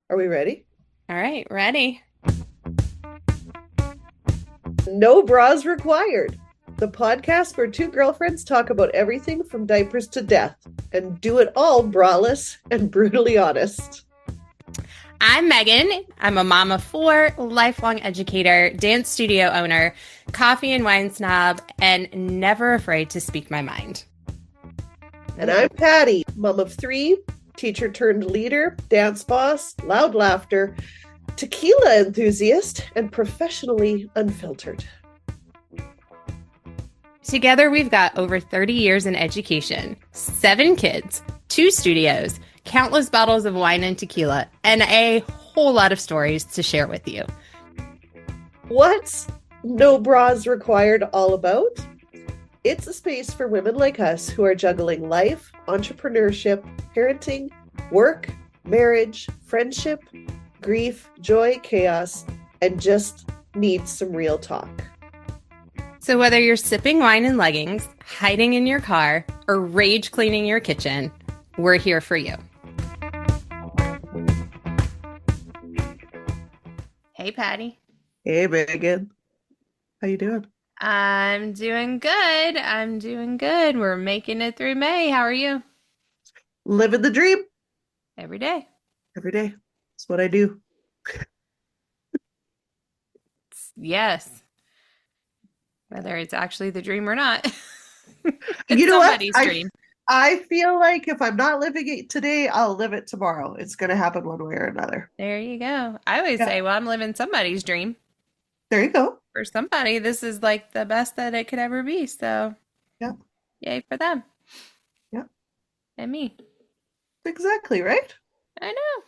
Are we ready? All right, ready. No bras required. The podcast where two girlfriends talk about everything from diapers to death and do it all braless and brutally honest. I'm Megan. I'm a mom of four, lifelong educator, dance studio owner, coffee and wine snob, and never afraid to speak my mind. And Ooh. I'm Patty, mom of three, teacher turned leader, dance boss, loud laughter, tequila enthusiast, and professionally unfiltered. Together, we've got over 30 years in education, seven kids, two studios, countless bottles of wine and tequila, and a whole lot of stories to share with you. What's No Bras Required all about? It's a space for women like us who are juggling life, entrepreneurship, parenting, work, marriage, friendship, grief, joy, chaos, and just need some real talk. So, whether you're sipping wine in leggings, hiding in your car, or rage cleaning your kitchen, we're here for you. Hey, Patty. Hey, Megan. How you doing? I'm doing good. I'm doing good. We're making it through May. How are you? Living the dream Every day. every day. That's what I do. Yes. Whether it's actually the dream or not. You It's know what? somebody's I dream. I feel like if I'm not living it today, I'll live it tomorrow. It's going to happen one way or another. There you go. I always Yeah. say, well, I'm living somebody's dream. There you go. For somebody, this is like the best that it could ever be. So, Yeah. yay for them Yeah. and me. Exactly, right? I know.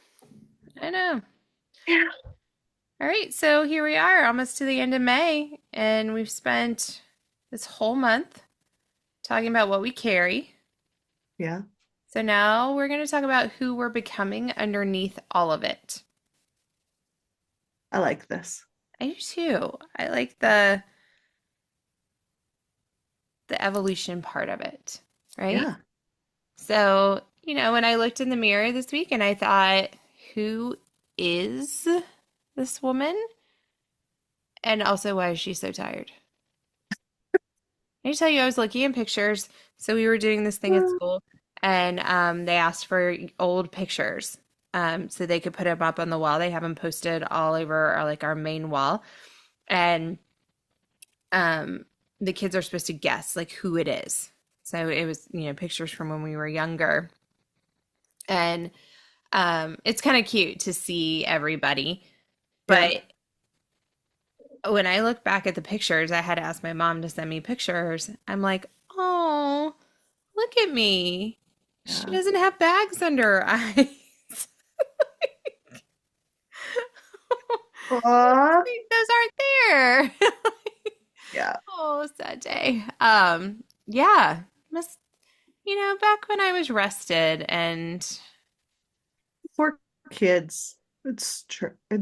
I know. Yeah. All right, so here we are, almost to the end of May, and we've spent this whole month talking about what we carry. Yeah. So now we're going to talk about who we're becoming underneath all of it. I like this. I do too. I like the evolution part of it, right? Yeah. So, when I looked in the mirror this week and I thought, who is this woman? And also, why is she so tired? I tell you, I was looking at pictures. So we were doing this thing at school, and they asked for old pictures, so they could put them up on the wall. They have them posted all over our main wall, and um, the kids are supposed to guess like who it is. So it was pictures from when we were younger, and it's kind of cute to see everybody, Yeah. but when I look back at the pictures, I had to ask my mom to send me pictures. I'm like, oh, look at me. She Yeah. doesn't have bags under her eyes. Aw. Those aren't there. Yeah. Oh, sad day. Yeah. Must back when I was rested and For kids, it's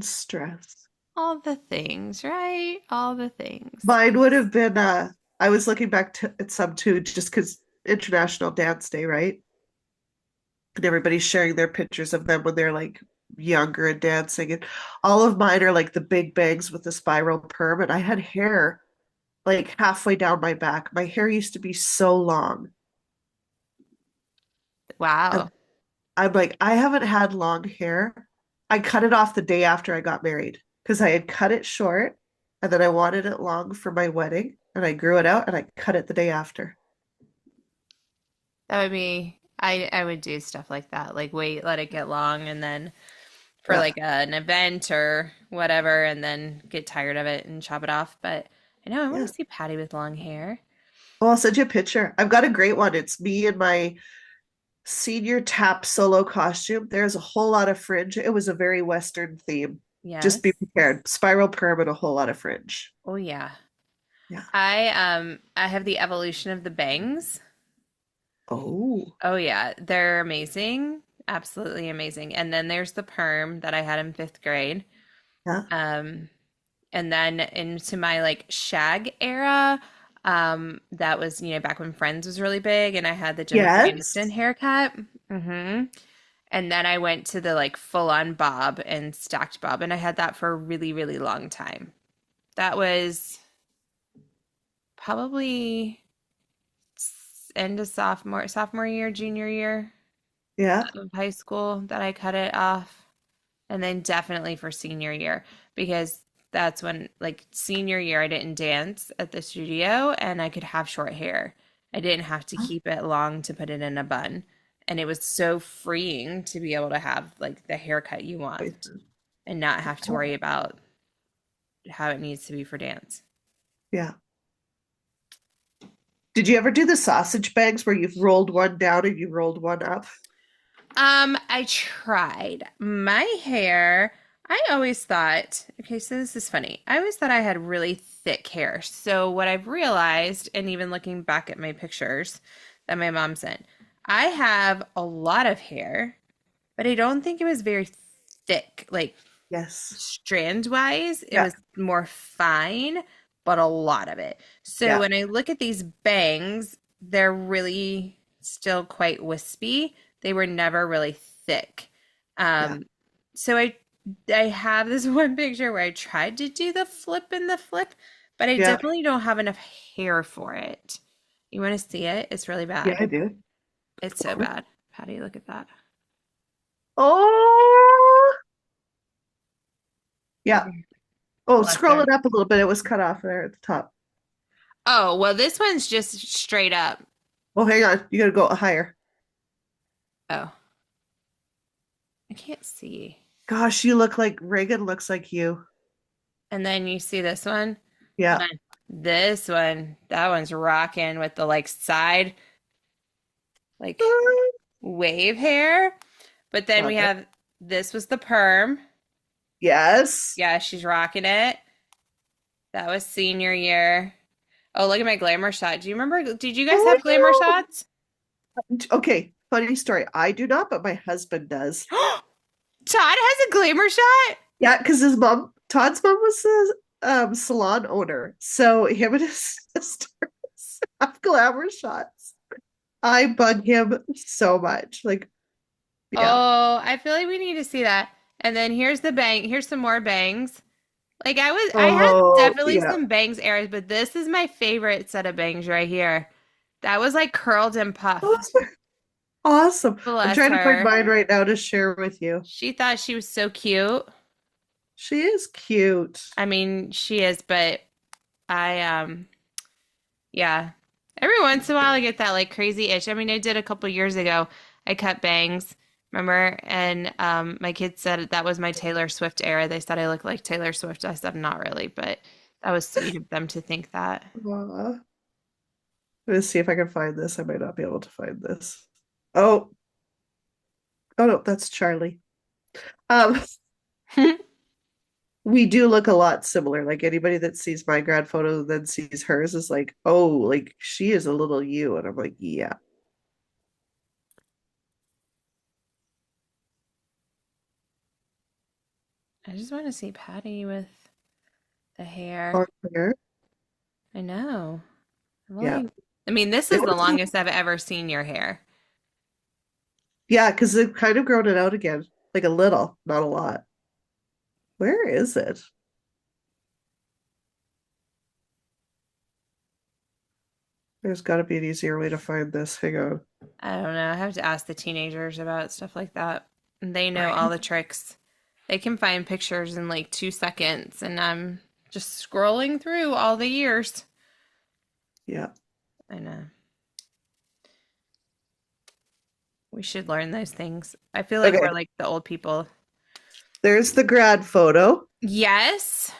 stress. all the things, right? All the things. Mine would have been I was looking back at some too, just because International Dance Day, right? And everybody's sharing their pictures of them when they're like younger and dancing. And all of mine are like the big bangs with the spiral perm. And I had hair like halfway down my back. My hair used to be so long. And Wow. I'm like, I haven't had long hair. I cut it off the day after I got married because I had cut it short and then I wanted it long for my wedding and I grew it out and I cut it the day after. That would be I would do stuff like that. Like wait, let it get long and then for Yeah. like an event or whatever and then get tired of it and chop it off. But I know I want Yeah. to see Patty with long hair. Oh, I'll send you a picture. I've got a great one. It's me in my senior tap solo costume. There's a whole lot of fringe. It was a very Western theme. Just be Yes. prepared. Spiral perm and a whole lot of fringe. Oh yeah. Yeah. I have the evolution of the bangs. Oh. Oh yeah, they're amazing. Absolutely amazing. And then there's the perm that I had in fifth grade. Yeah. Um, and then into my like shag era, that was, back when Friends was really big and I had the Jennifer Aniston Yes. haircut. hmm And then I went to the like full on bob and stacked bob, and I had that for a really, really long time. That was probably end of sophomore year, junior year Yeah. of high school that I cut it off. And then definitely for senior year, because that's when, like, senior year, I didn't dance at the studio and I could have short hair. I didn't have to keep it long to put it in a bun. And it was so freeing to be able to have like the haircut you want and not have to worry about how it needs to be for dance. Yeah. Did you ever do the sausage bags where you've rolled one down and you rolled one up? I tried. My hair, I always thought, okay, so this is funny. I always thought I had really thick hair. So what I've realized, and even looking back at my pictures that my mom sent, I have a lot of hair, but I don't think it was very thick. Like Yes. strand wise, it Yeah. was more fine, but a lot of it. So Yeah. when I look at these bangs, they're really still quite wispy. They were never really thick. Yeah. Um, so I have this one picture where I tried to do the flip and the flip, but I Yeah. definitely don't have enough hair for it. You want to see it? It's really Yeah, bad. I do. It's so bad. Patty, look at that. Oh, yeah. Okay. Oh, Bless scroll her. it up a little bit. It was cut off there at the top. Oh, well, this one's just straight up. Oh, hang on. You gotta go higher. Oh, I can't see. Gosh, you look like Reagan looks like you. And then you see this one. Yeah. Uh, This one, that one's rocking with the like side, like wave hair. But then we Love it. have this was the perm. Yes. Yeah, she's rocking it. That was senior year. Oh, look at my glamour shot. Do you remember? Did you guys have glamour Oh, shots? okay. Funny story. I do not, but my husband does. Todd has a glamour shot. Yeah, because his mom, Todd's mom was a salon owner. So him and his sisters have glamour shots. I bug him so much. Like, yeah. Oh, I feel like we need to see that. And then here's the bang. Here's some more bangs. Like I had Oh, definitely yeah. some bangs eras, but this is my favorite set of bangs right here. That was like curled and puffed. Those are awesome. I'm Bless trying to find her. mine right now to share with you. She thought she was so cute. She is cute. I mean, she is, but I yeah. Every once in a while I get that like crazy itch. I mean, I did a couple years ago. I cut bangs, remember? And my kids said that was my Taylor Swift era. They said I looked like Taylor Swift. I said not really, but that was sweet of them to think that. Aw. Let's see if I can find this. I might not be able to find this. Oh, oh no, that's Charlie. Um, we do look a lot similar. Like anybody that sees my grad photo then sees hers is like, oh, like she is a little you. And I'm like, yeah. I just want to see Patty with the hair. On there. I know. I've Yeah. only, I mean, this It is the was, longest I've ever seen your hair. yeah, because they've kind of grown it out again. Like a little, not a lot. Where is it? There's got to be an easier way to find this. Hang on. I don't know. I have to ask the teenagers about stuff like that. They know all Right. the tricks. They can find pictures in like 2 seconds, and I'm just scrolling through all the years. Yeah. I know. We should learn those things. I feel like we're Okay. like the old people. There's the grad photo. Yes.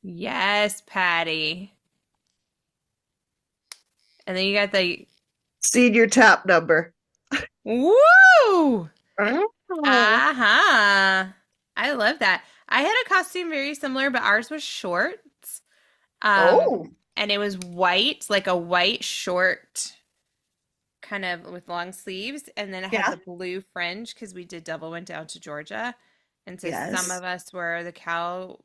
Yes, Patty. And then you got the Senior tap number. woo! Oh. Uh-huh. I love that. I had a costume very similar, but ours was shorts. Um, Oh, and it was white, like a white short, kind of with long sleeves, and then it had yeah. the blue fringe because we did double went down to Georgia. And so some Yes. of us were the cow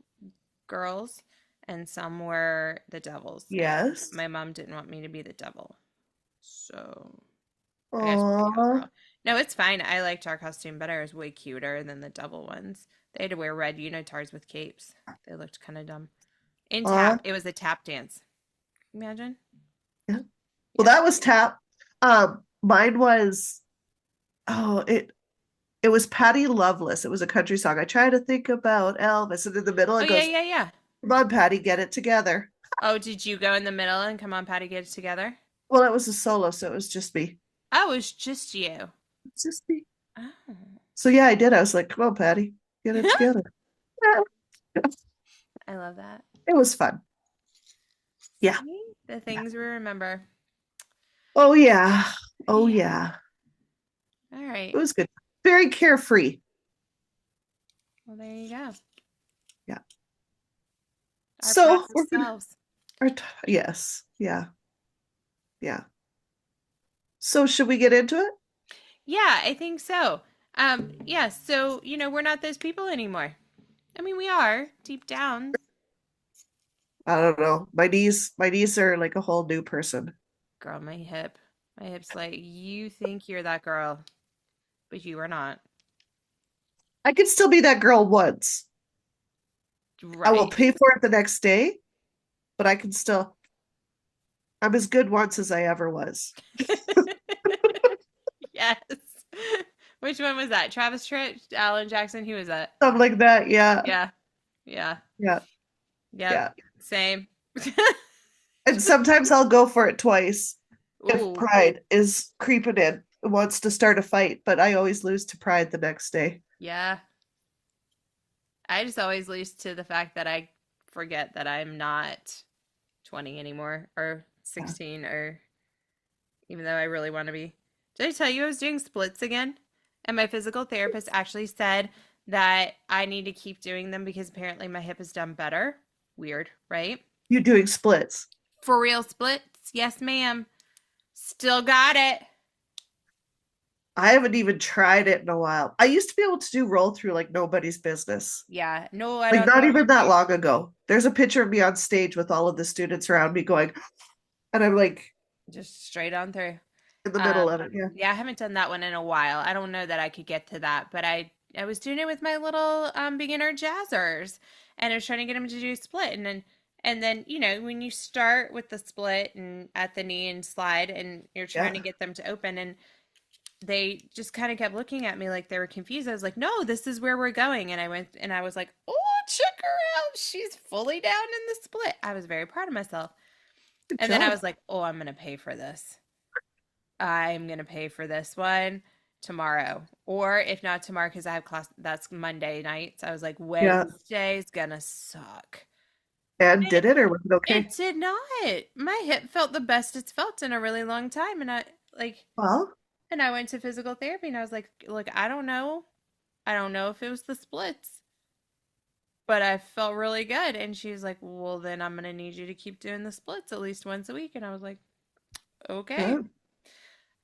girls and some were the devils. And Yes. my mom didn't want me to be the devil. So I guess we're the Aw. cowgirl. No, it's fine. I liked our costume better. It was way cuter than the double ones. They had to wear red unitards with capes. They looked kind of dumb. In Uh, tap, it was a tap dance. Imagine. yeah. Well, Yep. that was tap. Mine was oh, it was Patty Loveless. It was a country song. I try to think about Elvis, and in the middle Oh it yeah, goes, yeah, yeah. "Come on, Patty, get it together." Oh, did you go in the middle and come on, Patty, get it together? Well, it was a solo, so it was just me. Oh, it was just you. It's just me. Oh. So yeah, I did. I was like, "Come on, Patty, get it together." I love that. It was fun. Yeah. See? The things we remember. Oh yeah. Oh Yeah. yeah. All It right. was good. Very carefree. Well, there you go. Yeah. Our So passive we're gonna. selves. Yes. Yeah. Yeah. So should we get into it? Yeah, I think so. Yeah, so, we're not those people anymore. I mean, we are deep down. I don't know. My knees are like a whole new person. Girl, my hip. My hip's like, you think you're that girl, but you are not. I can still be that girl once. I will Right. pay for it the next day, but I can still. I'm as good once as I ever was. Yes. Which one was that? Travis Tritt, Alan Jackson? Who was that? Something like that. Yeah. Yeah. Yeah. Yeah. Yep. Yeah. Same. And sometimes I'll go for it twice if Ooh. pride is creeping in and wants to start a fight, but I always lose to pride the next day. Yeah. I just always lose to the fact that I forget that I'm not 20 anymore or Yeah. 16 or even though I really want to be. Did I tell you I was doing splits again? And my physical therapist actually said that I need to keep doing them because apparently my hip has done better. Weird, right? You doing splits. For real splits? Yes, ma'am. Still got it. I haven't even tried it in a while. I used to be able to do roll through like nobody's business. Yeah. No, I Like don't not know. even that long ago. There's a picture of me on stage with all of the students around me going, and I'm like Just straight on through. in the middle of it. Yeah. Yeah, I haven't done that one in a while. I don't know that I could get to that, but I was doing it with my little beginner jazzers, and I was trying to get them to do a split, and then when you start with the split and at the knee and slide, and you're trying to Yeah. get them to open, and they just kind of kept looking at me like they were confused. I was like, "No, this is where we're going," and I went and I was like, "Oh, check her out! She's fully down in the split." I was very proud of myself, Good and then I job. was like, "Oh, I'm gonna pay for this." I'm gonna pay for this one tomorrow. Or if not tomorrow, because I have class that's Monday nights. I was like, Yeah. Wednesday's gonna suck. And And did it or was it it okay? did not. My hip felt the best it's felt in a really long time. And I like Well, and I went to physical therapy and I was like, look, I don't know. I don't know if it was the splits, but I felt really good. And she was like, well, then I'm gonna need you to keep doing the splits at least once a week. And I was like, okay. good.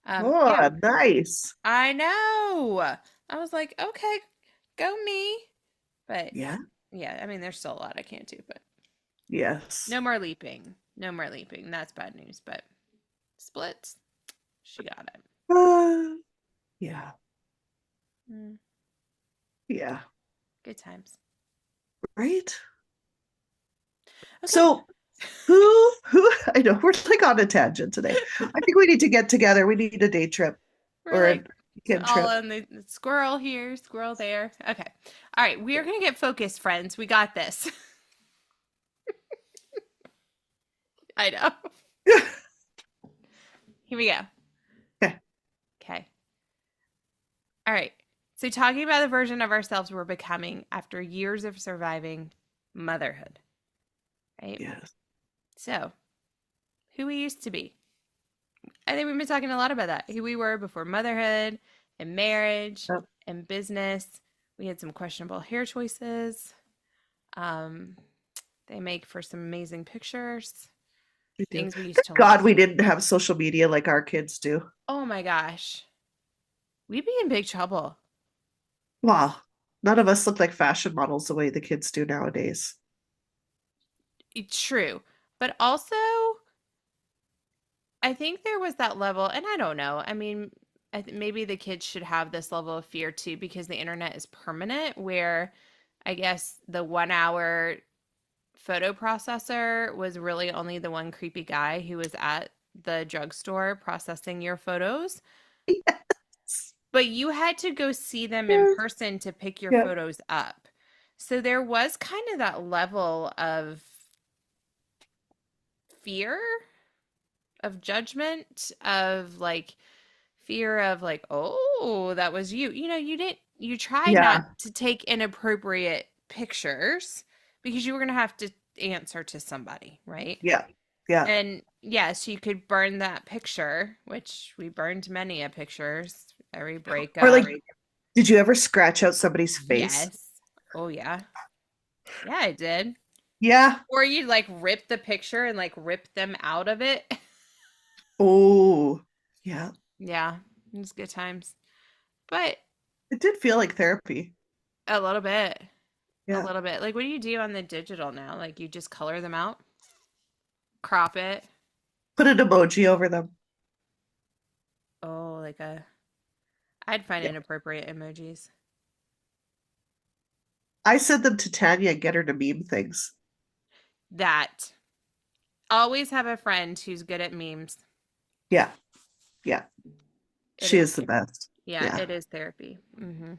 Oh, Yeah. nice. I know. I was like, okay, go me. But Yeah. yeah, I mean, there's still a lot I can't do, but Yes. no more leaping. No more leaping. That's bad news. But splits, she got it. Uh, yeah. Mm, Yeah. good times. Right. Okay. So who I know we're like on a tangent today. I think we need to get together. We need a day trip We're or a like weekend all trip. in the squirrel here, squirrel there. Okay. All right. We are going to get focused, friends. We got this. I know. Here we go. Okay. Okay. All right. So, talking about the version of ourselves we're becoming after years of surviving motherhood, right? Yes. So, who we used to be. I think we've been talking a lot about that. Who we were before motherhood and marriage Yep. and business. We had some questionable hair choices. Um, they make for some amazing pictures. We do. Things we used Thank to God love. we didn't have social media like our kids do. Oh my gosh. We'd be in big trouble. Wow. None of us look like fashion models the way the kids do nowadays. It's true. But also, I think there was that level, and I don't know. I mean, maybe the kids should have this level of fear too, because the internet is permanent. Where I guess the 1 hour photo processor was really only the one creepy guy who was at the drugstore processing your photos, but you had to go see them in Yes. person to pick your Yeah. photos up. So there was kind of that level of fear, of judgment, of like fear of like, oh, that was you. You tried not Yeah. to take inappropriate pictures because you were going to have to answer to somebody, right? Yeah. Yeah. And yes, you could burn that picture, which we burned many a pictures, every Or breakup. like, did you ever scratch out somebody's face? Yes. Oh, yeah. Yeah, I did. Yeah. Or you'd like rip the picture and like rip them out of it. Oh, yeah. Yeah, it was good times. But It did feel like therapy. a little bit, a Yeah. little bit. Like, what do you do on the digital now? Like, you just color them out, crop it. Put an emoji over them. Oh, I'd find Yeah. inappropriate emojis. I sent them to Tanya and get her to meme things. That. Always have a friend who's good at memes. Yeah. Yeah. It She is, is the best. yeah, Yeah. it is therapy. Hmm.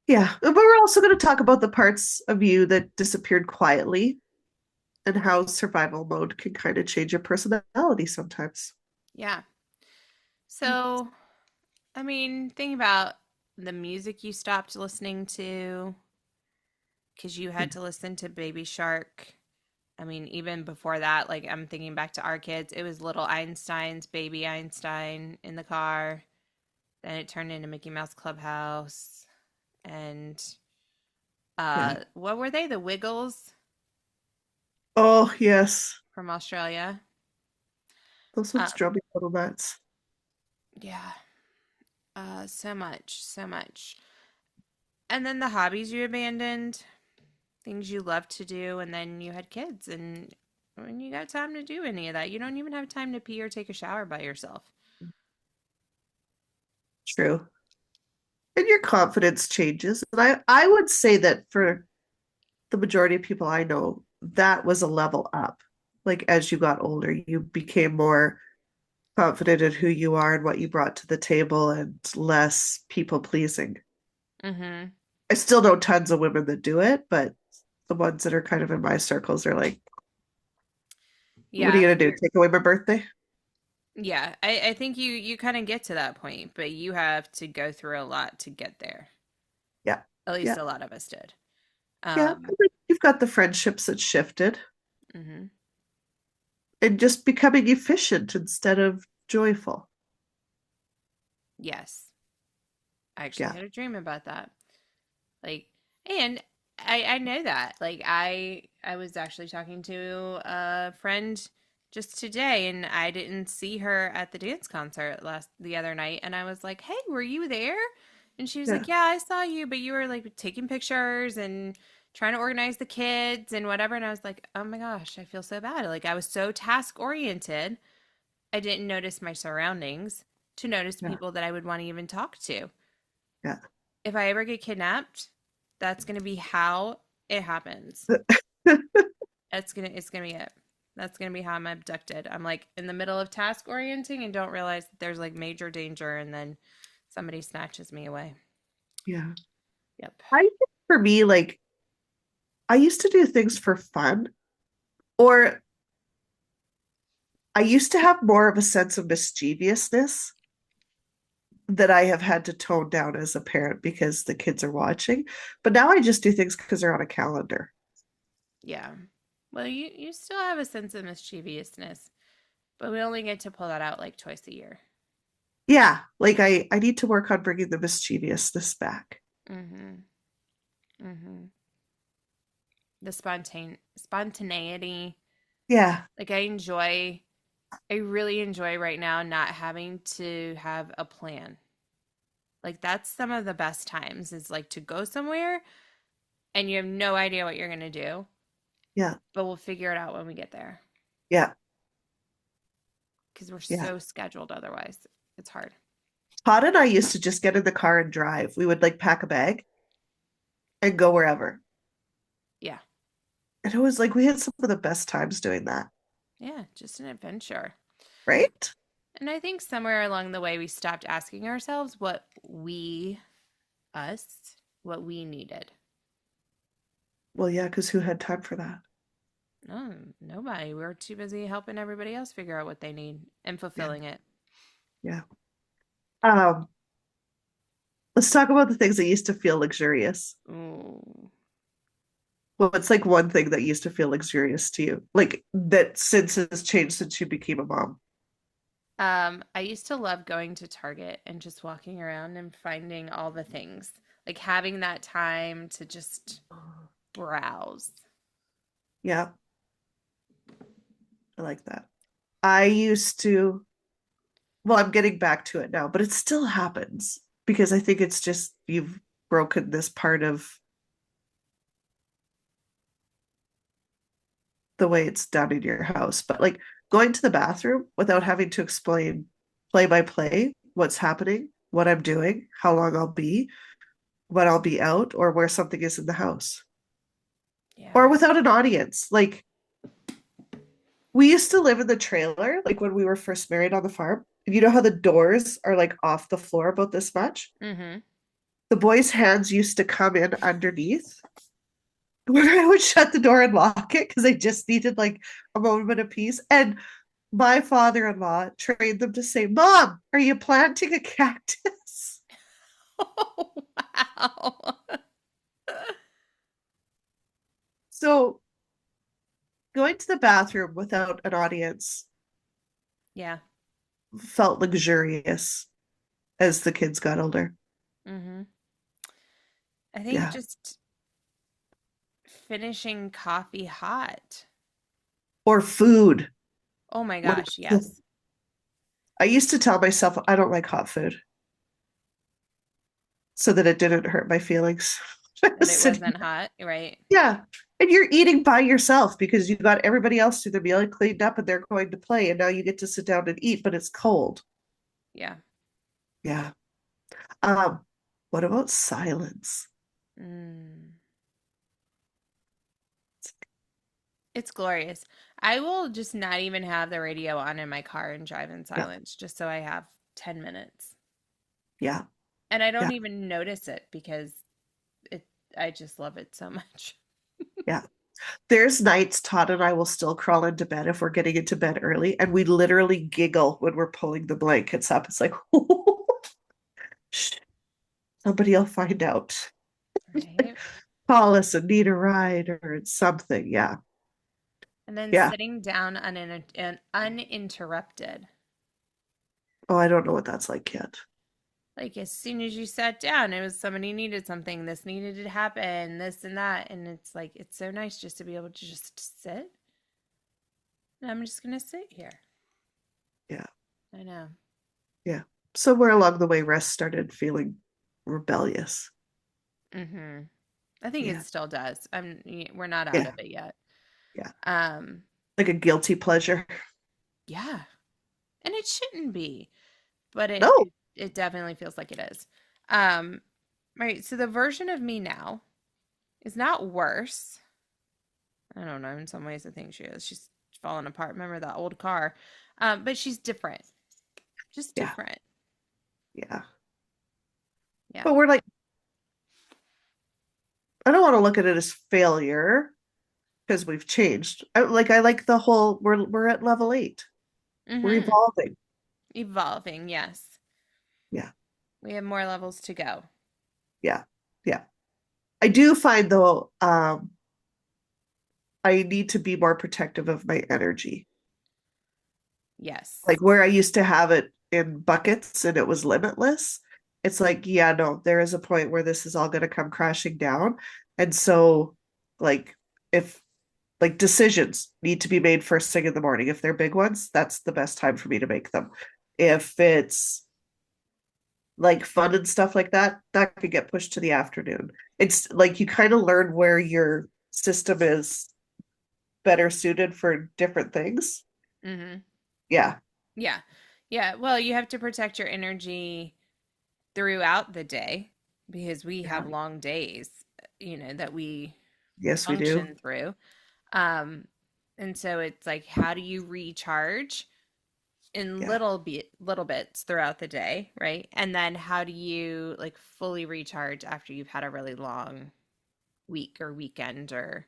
Yeah. But we're also going to talk about the parts of you that disappeared quietly and how survival mode can kind of change your personality sometimes. Yeah. So, I mean, think about the music you stopped listening to because you had to listen to Baby Shark. I mean, even before that, like I'm thinking back to our kids, it was little Einstein's Baby Einstein in the car. Then it turned into Mickey Mouse Clubhouse. And Yeah. what were they? The Wiggles Oh, yes. from Australia. Those Uh, ones drove me a little nuts. yeah. So much, so much. And then the hobbies you abandoned, things you loved to do, and then you had kids, and when you got time to do any of that, you don't even have time to pee or take a shower by yourself. True. And your confidence changes. And I would say that for the majority of people I know, that was a level up. Like as you got older, you became more confident in who you are and what you brought to the table and less people pleasing. Mm-hmm. I still know tons of women that do it, but the ones that are kind of in my circles are like, what are Yeah. you gonna do? Take away my birthday? Yeah. I think you kind of get to that point, but you have to go through a lot to get there. Yeah. At least Yeah. a lot of us did. Yeah. Um, You've got the friendships that shifted mhm. and just becoming efficient instead of joyful. Yes. I actually Yeah. had a dream about that. Like, and I know that. Like I was actually talking to a friend just today, and I didn't see her at the dance concert the other night, and I was like, "Hey, were you there?" And she was Yeah. like, "Yeah, I saw you, but you were like taking pictures and trying to organize the kids and whatever." And I was like, "Oh my gosh, I feel so bad." Like I was so task oriented, I didn't notice my surroundings to notice Yeah. people that I would want to even talk to. Yeah. If I ever get kidnapped, that's gonna be how it happens. It's gonna be it. That's gonna be how I'm abducted. I'm like in the middle of task orienting and don't realize that there's like major danger, and then somebody snatches me away. Yeah. Yep. I think for me, like I used to do things for fun, or I used to have more of a sense of mischievousness that I have had to tone down as a parent because the kids are watching. But now I just do things because they're on a calendar. Yeah. Well, you still have a sense of mischievousness, but we only get to pull that out like twice a year. Yeah, like I need to work on bringing the mischievousness back. Mm-hmm. Mm-hmm. The spontaneity. Yeah, Like I really enjoy right now not having to have a plan. Like that's some of the best times is like to go somewhere and you have no idea what you're going to do, yeah, but we'll figure it out when we get there yeah, because we're yeah. so scheduled otherwise. It's hard. Todd and I used to just get in the car and drive. We would like pack a bag and go wherever. Yeah. And it was like we had some of the best times doing that, Yeah. Just an adventure. right? And I think somewhere along the way, we stopped asking ourselves us, what we needed. Well, yeah, because who had time for that? No, nobody. We're too busy helping everybody else figure out what they need and Yeah, fulfilling it. yeah. Um, let's talk about the things that used to feel luxurious. Ooh. Well, it's like one thing that used to feel luxurious to you, like that since has changed since you became a mom. I used to love going to Target and just walking around and finding all the things, like having that time to just browse. Yeah, I like that. I used to, well, I'm getting back to it now, but it still happens because I think it's just you've broken this part of the way it's done in your house. But like going to the bathroom without having to explain play by play what's happening, what I'm doing, how long I'll be, when I'll be out, or where something is in the house, Yeah. or without an audience. Like we used to live in the trailer, like when we were first married on the farm. You know how the doors are like off the floor about this much? Mm-hmm. The boys' hands used to come in underneath when I would shut the door and lock it because they just needed like a moment of peace. And my father-in-law trained them to say, "Mom, are you planting a cactus?" Oh, wow. So going to the bathroom without an audience Yeah. felt luxurious as the kids got older. Mm-hmm. I think Yeah. just finishing coffee hot. Or food. Oh my When gosh, yes. I used to tell myself I don't like hot food so that it didn't hurt my feelings. I That was it sitting, wasn't hot, right? yeah. And you're eating by yourself because you got everybody else through the meal and cleaned up and they're going to play. And now you get to sit down and eat, but it's cold. Yeah. Yeah. Um, what about silence? Mm. It's glorious. I will just not even have the radio on in my car and drive in Yeah. silence just so I have 10 minutes. Yeah. And I don't Yeah. even notice it because it I just love it so much. Yeah. There's nights Todd and I will still crawl into bed if we're getting into bed early, and we literally giggle when we're pulling the blankets up. It's like, shh, somebody will find out. Right? Call us and need a ride or something. Yeah. And then Yeah. sitting down uninterrupted. Oh, I don't know what that's like yet. Like as soon as you sat down, it was somebody needed something, this needed to happen, this and that. And it's like, it's so nice just to be able to just sit. And I'm just going to sit here. Yeah. I know. Yeah. Somewhere along the way, rest started feeling rebellious. Mm-hmm. I think it Yeah. still does. We're not out Yeah. of it yet. Yeah. Um, Like a guilty pleasure. yeah. And it shouldn't be, but it No. it, it definitely feels like it is. Um, right. So the version of me now is not worse. I don't know. In some ways, I think she is. She's falling apart. Remember that old car? But she's different. Just Yeah. different. Yeah. Yeah. But we're like, I don't want to look at it as failure because we've changed. I like the whole we're at level 8. We're Mm-hmm. evolving. Evolving. Yes. Yeah. We have more levels to go. Yeah. Yeah. I do find though, I need to be more protective of my energy. Yes. Like where I used to have it in buckets and it was limitless. It's like, yeah, no, there is a point where this is all going to come crashing down. And so, like, if like decisions need to be made first thing in the morning, if they're big ones, that's the best time for me to make them. If it's like fun and stuff like that, that could get pushed to the afternoon. It's like you kind of learn where your system is better suited for different things. Mm-hmm. Yeah. Yeah. Yeah, well, you have to protect your energy throughout the day because we Yeah. have long days, that we Yes, we do. function through. Um, and so it's like, how do you recharge in Yeah. little bits throughout the day, right? And then how do you like fully recharge after you've had a really long week or weekend or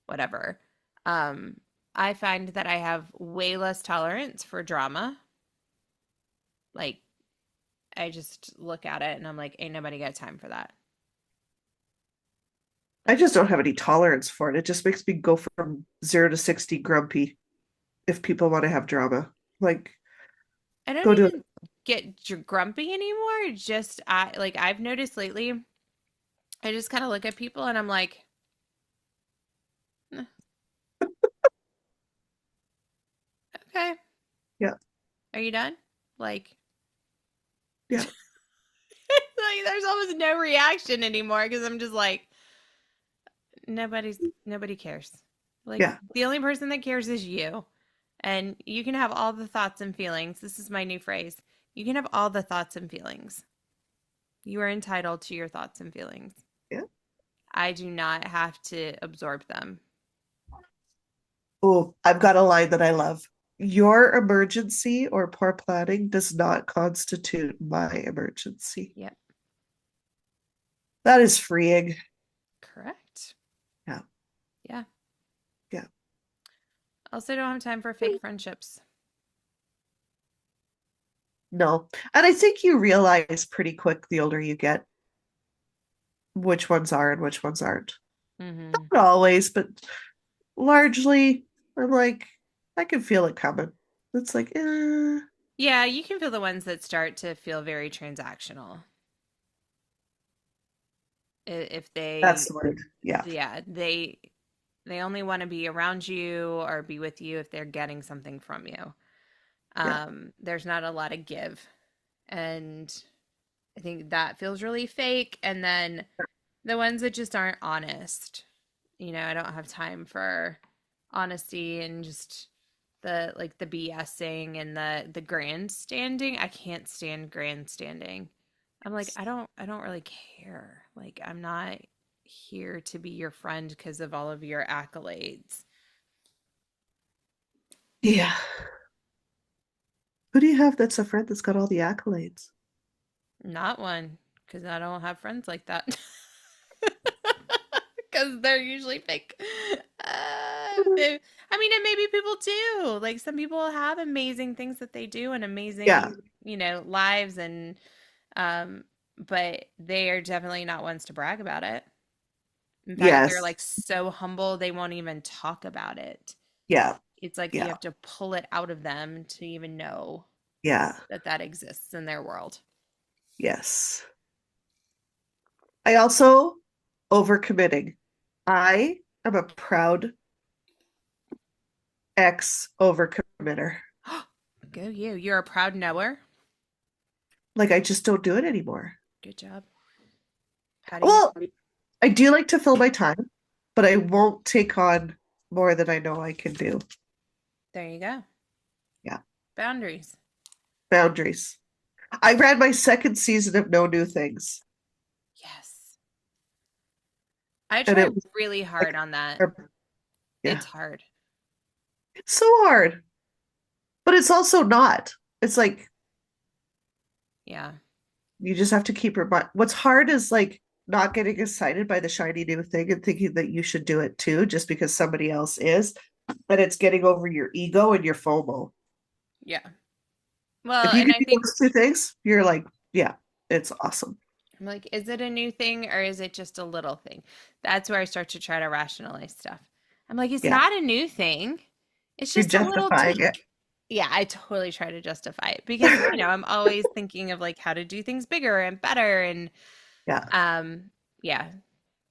whatever? Um, I find that I have way less tolerance for drama. Like, I just look at it and I'm like, ain't nobody got time for that. I Like, just don't have any tolerance for it. It just makes me go from 0 to 60 grumpy if people want to have drama. Like, I don't go do it. even get grumpy anymore. Just I've noticed lately, I just kind of look at people and I'm like, "Eh, okay, Yeah. are you done?" Like, Yeah. like there's almost no reaction anymore because I'm just like, nobody cares. Like Yeah. the only person that cares is you. And you can have all the thoughts and feelings. This is my new phrase. You can have all the thoughts and feelings. You are entitled to your thoughts and feelings. Yeah. I do not have to absorb them. Oh, I've got a line that I love. Your emergency or poor planning does not constitute my emergency. Yep, That is freeing. correct. Yeah. Yeah. Yeah. Also, don't have time for fake friendships. No. And I think you realize pretty quick the older you get which ones are and which ones aren't. Hmm. Not always, but largely, I'm like, I can feel it coming. It's like, Yeah, you can feel the ones that start to feel very transactional. If that's they, the word. Yeah. yeah, they only want to be around you or be with you if they're getting something from you. Yeah. There's not a lot of give. And I think that feels really fake. And then the ones that just aren't honest. I don't have time for honesty and just the BSing and the grandstanding. I can't stand grandstanding. I'm like, I don't really care. Like, I'm not here to be your friend because of all of your accolades. Yeah. Who do you have that's a friend that's got all the accolades? Not one, because I don't have friends like that. Because they're usually fake. I mean, and maybe people do. Like some people have amazing things that they do and Yeah. amazing, lives um, but they are definitely not ones to brag about it. In fact, they're Yes. like so humble they won't even talk about it. Yeah. It's like you Yeah. have to pull it out of them to even know Yeah. that that exists in their world. Yes. I also overcommitting. I am a proud ex overcommitter. Go you. You're a proud knower. Like I just don't do it anymore. Good job. How do you? Well, I do like to fill my time, but I won't take on more than I know I can do. There you go. Yeah. Boundaries. Boundaries. I ran my second season of No New Things, Yes. I and try it was really like, hard on that. yeah, It's hard. it's so hard, but it's also not. It's like Yeah. you just have to keep your mind. What's hard is like not getting excited by the shiny new thing and thinking that you should do it too, just because somebody else is. But it's getting over your ego and your FOMO. Yeah. Well, If you and can I do think those two things, you're like, yeah, it's awesome. I'm like, is it a new thing or is it just a little thing? That's where I start to try to rationalize stuff. I'm like, it's Yeah, not a new thing. It's you're just a little justifying it. tweak. Yeah, I totally try to justify it because, I'm always thinking of like how to do things bigger and better and Yeah, um yeah,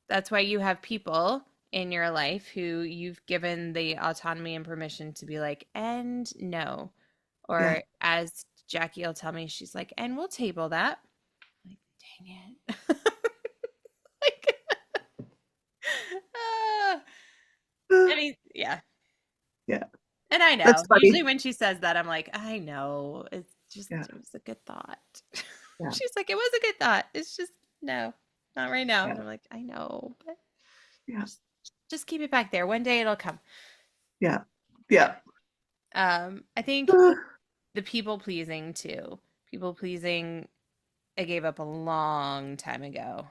that's why you have people in your life who you've given the autonomy and permission to be like, and no. yeah. Or as Jackie will tell me, she's like, and we'll table that. I'm like, dang it. Like, I mean, yeah. Yeah, And I that's know. Usually funny. when she says that, I'm like, I know. just, yeah, it was a good thought. yeah, She's like, it was a good thought. It's just, no, not right now. yeah, And I'm like, I know, but yeah, just, just keep it back there. One day it'll come. yeah, Yeah. yeah. I think the people pleasing too. People pleasing, I gave up a long time ago.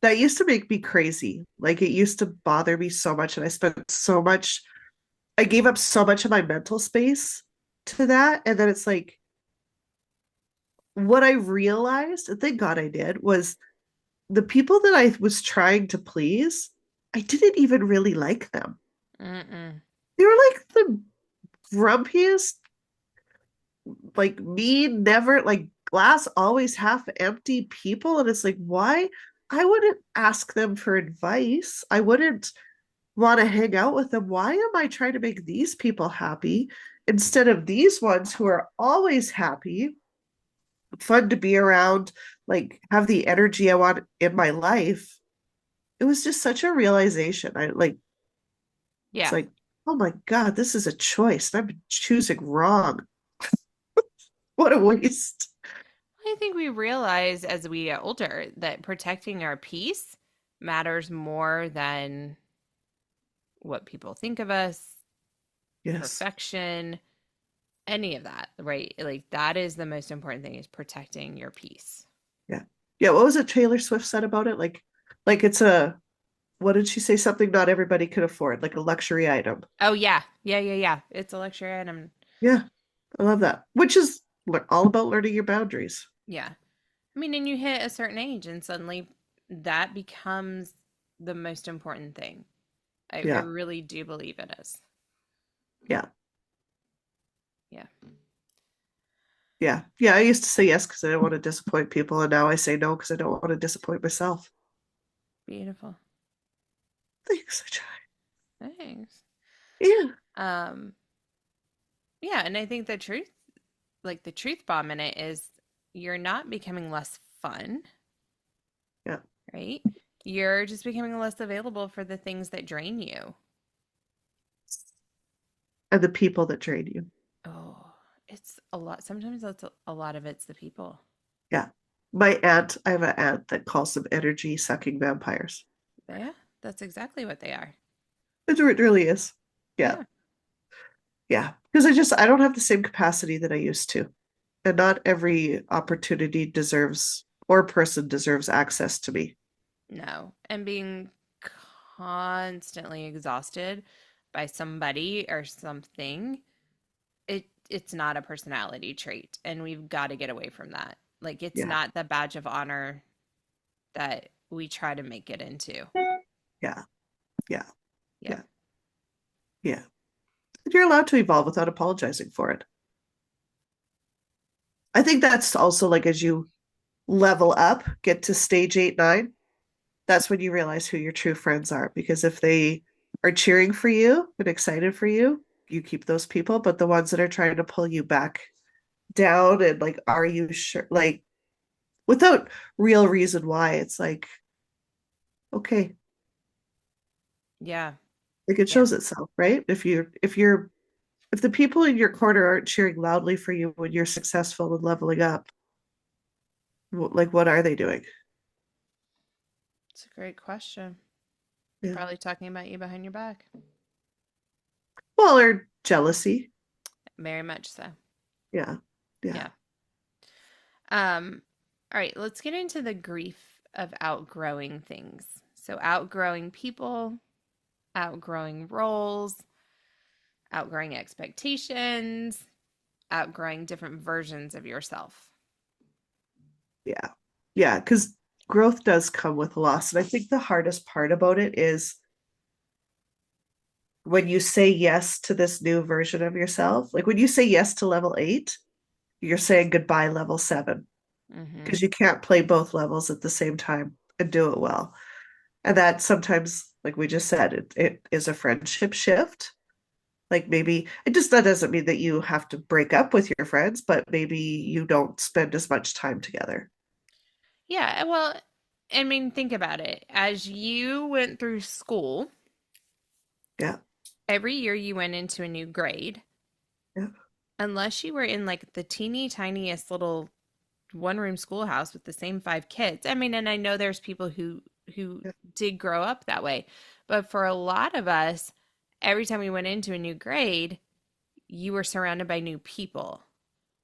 That used to make me crazy. Like it used to bother me so much, and I spent so much. I gave up so much of my mental space to that, and then it's like what I realized, and thank God I did, was the people that I was trying to please, I didn't even really like them. Mm-mm. They were like the grumpiest, like mean, never like glass always half empty people. And it's like, why? I wouldn't ask them for advice. I wouldn't want to hang out with them. Why am I trying to make these people happy instead of these ones who are always happy, fun to be around, like have the energy I want in my life? It was just such a realization. I like, it's Yeah. like, oh my God, this is a choice. I'm choosing wrong. What a waste. I think we realize as we get older that protecting our peace matters more than what people think of us, Yes. perfection, any of that, right? Like that is the most important thing is protecting your peace. Yeah. Yeah. What was it Taylor Swift said about it? Like it's a, what did she say? Something not everybody could afford, like a luxury item. Oh yeah. Yeah, yeah, yeah. It's a luxury item. Yeah. I love that. Which is all about learning your boundaries. Yeah. I mean, and you hit a certain age and suddenly that becomes the most important thing. I Yeah. really do believe it is. Yeah. Yeah. Yeah. Yeah. I used to say yes because I didn't want to disappoint people. And now I say no because I don't want to disappoint myself. Beautiful. Thanks. I try. Thanks. Yeah. Um, yeah, and I think the truth, like the truth bomb in it is you're not becoming less fun, Yeah. right? You're just becoming less available for the things that drain you. And the people that drain you. Oh, it's a lot. Sometimes that's a lot of it's the people. Yeah. My aunt, I have an aunt that calls them energy sucking vampires. Yeah, that's exactly what they are. It really is. Yeah. Yeah. Yeah. Because I don't have the same capacity that I used to. And not every opportunity deserves or person deserves access to me. No. And being constantly exhausted by somebody or something, it's not a personality trait. And we've got to get away from that. Like it's Yeah. not the badge of honor that we try to make it into. Yeah. Yeah. Yep. Yeah. Yeah. And you're allowed to evolve without apologizing for it. I think that's also like as you level up, get to stage 8, 9, that's when you realize who your true friends are. Because if they are cheering for you and excited for you keep those people. But the ones that are trying to pull you back down and like, are you sure? Like, without real reason why, it's okay, Yeah. like it Yeah. shows itself, right? If the people in your corner aren't cheering loudly for you when you're successful and leveling up, like what are they doing? It's a great question. They're Yeah. probably talking about you behind your back. Well, or jealousy. Very much so. Yeah. Yeah. Yeah. All right, let's get into the grief of outgrowing things. So outgrowing people, outgrowing roles, outgrowing expectations, outgrowing different versions of yourself. Yeah. Yeah. Because growth does come with loss. And I think the hardest part about it is when you say yes to this new version of yourself, like when you say yes to level 8, you're saying goodbye level 7 Mm-hmm. because you can't play both levels at the same time and do it well. And that sometimes, like we just said, it is a friendship shift. Like maybe it just that doesn't mean that you have to break up with your friends, but maybe you don't spend as much time together. Yeah, well, I mean, think about it. As you went through school, Yeah. every year you went into a new grade. Yeah. unless you were in like the teeny tiniest little one room schoolhouse with the same five kids. I mean, and I know there's people who Yeah. did grow up that way, but for a lot of us, every time we went into a new grade, you were surrounded by new people.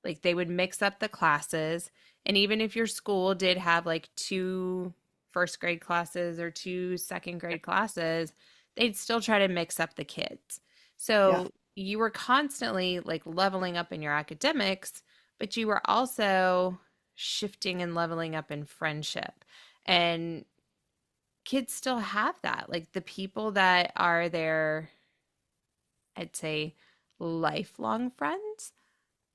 Like they would mix up the classes, and even if your school did have like two first grade classes or two second grade classes, they'd still try to mix up the kids. Yeah. So you were constantly like leveling up in your academics, but you were also shifting and leveling up in friendship. And kids still have that. Like the people that are their, I'd say, lifelong friends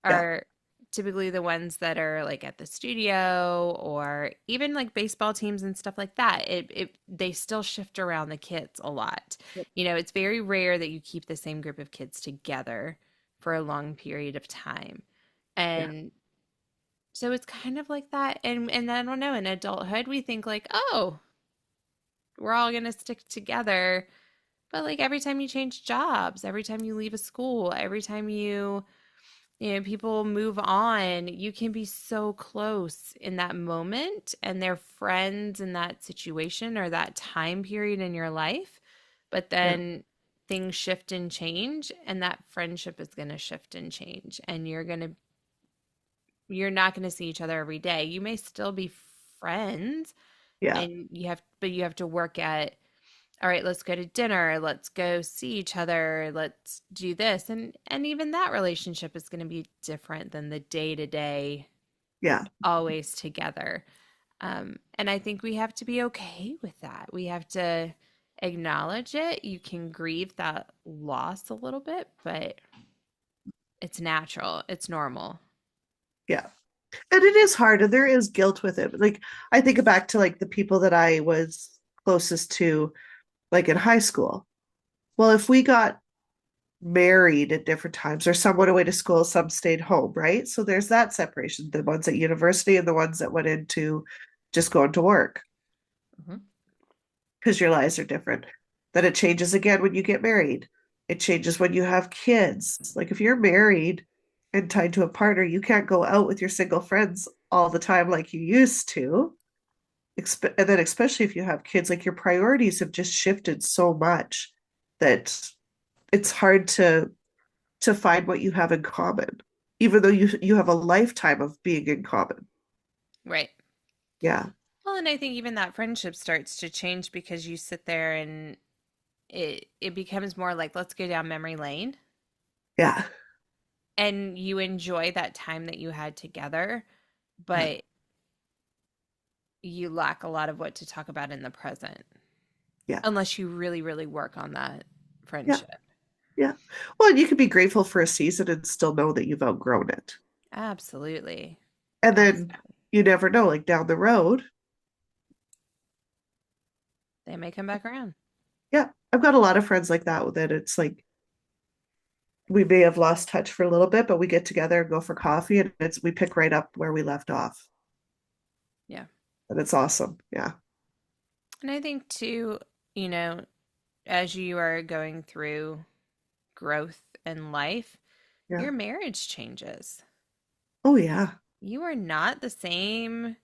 Yeah. are typically the ones that are like at the studio or even like baseball teams and stuff like that. It they still shift around the kids a lot. Yeah. You know, it's very rare that you keep the same group of kids together for a long period of time. Yeah. And so it's kind of like that. And I don't know, in adulthood we think like, "Oh, we're all going to stick together." But like every time you change jobs, every time you leave a school, every time people move on, you can be so close in that moment and they're friends in that situation or that time period in your life, but Yeah. then things shift and change, and that friendship is going to shift and change, and you're not going to see each other every day. You may still be friends, Yeah. and you have to work at, all right, let's go to dinner, let's go see each other, let's do this. And even that relationship is going to be different than the day to day, Yeah. always together. And I think we have to be okay with that. We have to acknowledge it. You can grieve that loss a little bit, but it's natural, it's normal. Yeah. And it is hard and there is guilt with it. Like I think back to like the people that I was closest to like in high school. Well, if we got married at different times or some went away to school, some stayed home, right? So there's that separation, the ones at university and the ones that went into just going to work Mhm. because your lives are different. Then it changes again when you get married. It changes when you have kids. Like if you're married and tied to a partner, you can't go out with your single friends all the time like you used to. And then especially if you have kids, like your priorities have just shifted so much that it's hard to find what you have in common, even though you have a lifetime of being in common. Right. Yeah. Well, and I think even that friendship starts to change because you sit there and it becomes more like, let's go down memory lane, Yeah. and you enjoy that time that you had together, Yeah. but you lack a lot of what to talk about in the present Yeah. unless you really, really work on that Yeah. friendship. Yeah. Well, you can be grateful for a season and still know that you've outgrown it. Absolutely. And then Absolutely. you never know, like down the road. They may come back around. Yeah. I've got a lot of friends like that it's like we may have lost touch for a little bit, but we get together and go for coffee and it's we pick right up where we left off. Yeah. And it's awesome. Yeah. And I think too, you know, as you are going through growth in life, Yeah. your marriage changes. Oh yeah. You are not the same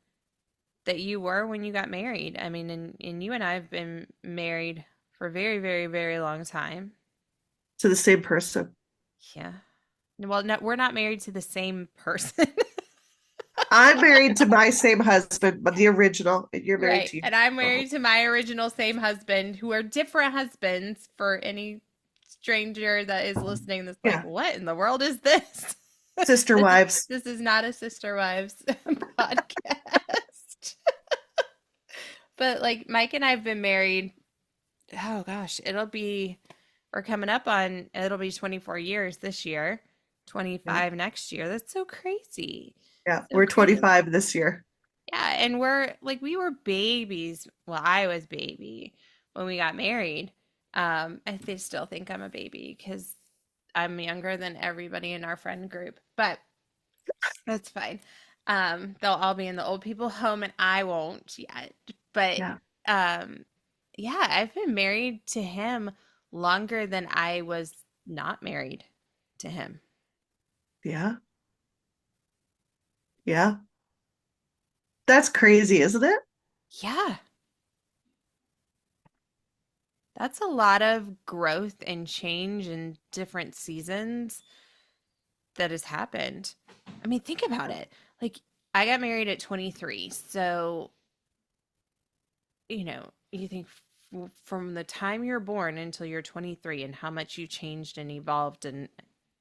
that you were when you got married. I mean, and you and I have been married for a very, very, very long time. To the same person. Yeah. Well, no, we're not married to the same person. I'm married to my same husband, but the original, and you're married Right. to And I'm your married to my original same husband, who are different husbands for any stranger that is listening that's like, yeah, what in the world is this? sister this, wives. this is not a Sister Wives podcast. But like Mike and I have been married, oh gosh, we're coming up on, it'll be 24 years this year, Yeah, 25 next year. That's so crazy. yeah. So We're crazy. 25 this year. Yeah, and we're like we were babies. Well, I was baby when we got married. They still think I'm a baby because I'm younger than everybody in our friend group, but that's fine. They'll all be in the old people home and I won't yet. But Yeah, um, yeah, I've been married to him longer than I was not married to him. Yeah. Yeah. That's crazy, isn't it? Yeah, that's a lot of growth and change in different seasons that has happened. I mean, think about it. Like, I got married at 23. So, you think from the time you're born until you're 23 and how much you changed and evolved and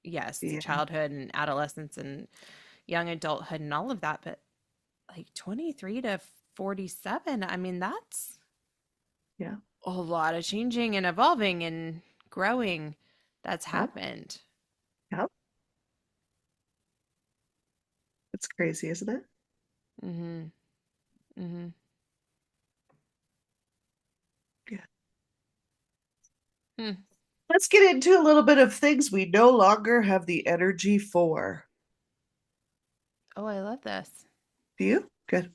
yes, Yeah. childhood and adolescence and young adulthood and all of that, but like 23 to 47, I mean, that's Yeah. a lot of changing and evolving and growing that's Yeah. happened. Yeah. It's crazy, isn't it? Mhm. Mhm. Yeah. Hmm. Let's get into a little bit of things we no longer have the energy for. Oh, I love this. Do you? Good.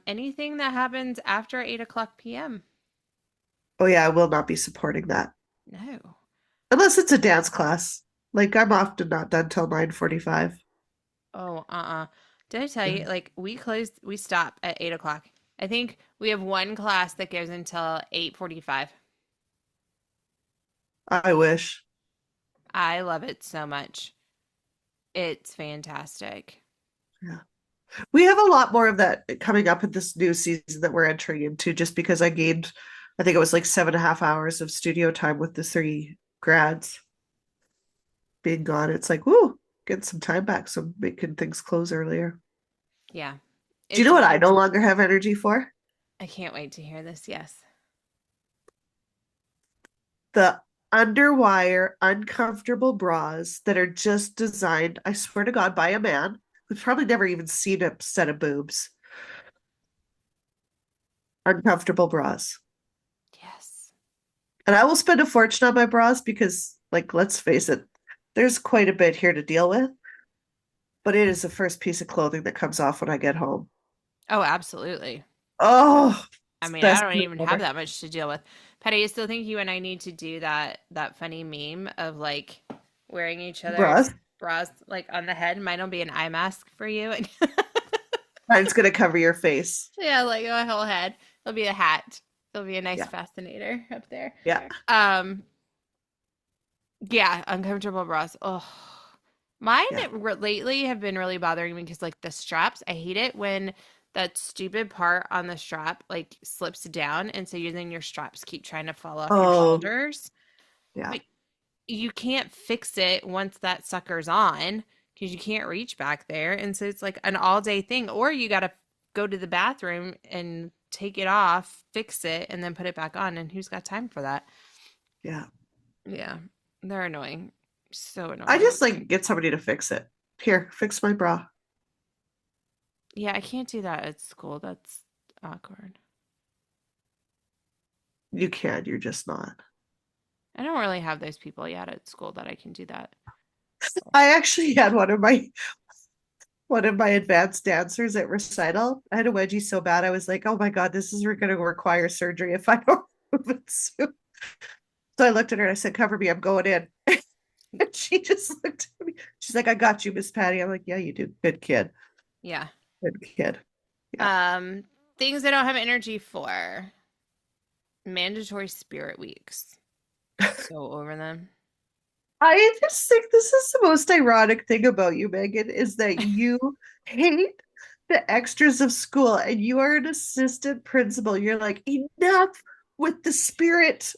Anything that happens after 8 o'clock p.m. Oh yeah, I will not be supporting that. No. Unless it's a dance class. Like I'm often not done till 9:45. Oh, Did I tell Yeah. you, like, we stop at 8 o'clock. I think we have one class that goes until 8:45. I wish. I love it so much. It's fantastic. Yeah. We have a lot more of that coming up in this new season that we're entering into just because I gained, I think it was like 7.5 hours of studio time with the three grads being gone. It's like, woo, getting some time back. So making things close earlier. Yeah. Do you It's know what I no longer have energy for? I can't wait to hear this. Yes. The underwire, uncomfortable bras that are just designed, I swear to God, by a man who's probably never even seen a set of boobs. Uncomfortable bras. Yes. And I will spend a fortune on my bras because, like, let's face it, there's quite a bit here to deal with. But it is the first piece of clothing that comes off when I get home. Oh, absolutely. Oh, I it's the mean, I best don't feeling even have ever. that much to deal with. Patty, I still think you and I need to do that funny meme of like wearing each other's Bras. bras like on the head. Mine will be an eye mask for you. Mine's gonna cover your face. Yeah, like my whole head. It'll be a hat. It'll be a nice Yeah. fascinator up there. Yeah. Um, yeah, uncomfortable bras. Oh, mine Yeah. lately have been really bothering me because like the straps, I hate it when that stupid part on the strap like slips down, and so you then your straps keep trying to fall off your Oh, shoulders. yeah. But you can't fix it once that sucker's on because you can't reach back there, and so it's like an all day thing, or you got to go to the bathroom and take it off, fix it, and then put it back on. And who's got time for that? Yeah. Yeah, they're annoying. So I annoying. just like get somebody to fix it. Here, fix my bra. Yeah, I can't do that at school. That's awkward. You can, you're just not. I don't really have those people yet at school that I can do that. I actually had one of my advanced dancers at recital. I had a wedgie so bad I was like, oh my God, this is going to require surgery if I don't move it soon. So I looked at her and I said, cover me, I'm going in. And she just looked at me. She's like, I got you, Miss Patty. I'm like, yeah, you do. Good kid. Yeah. Good kid. Yeah. Um, Things I don't have energy for. Mandatory spirit weeks. So over them. I just think this is the most ironic thing about you, Megan, is that you hate the extras of school and you are an assistant principal. You're like, enough with the spirit.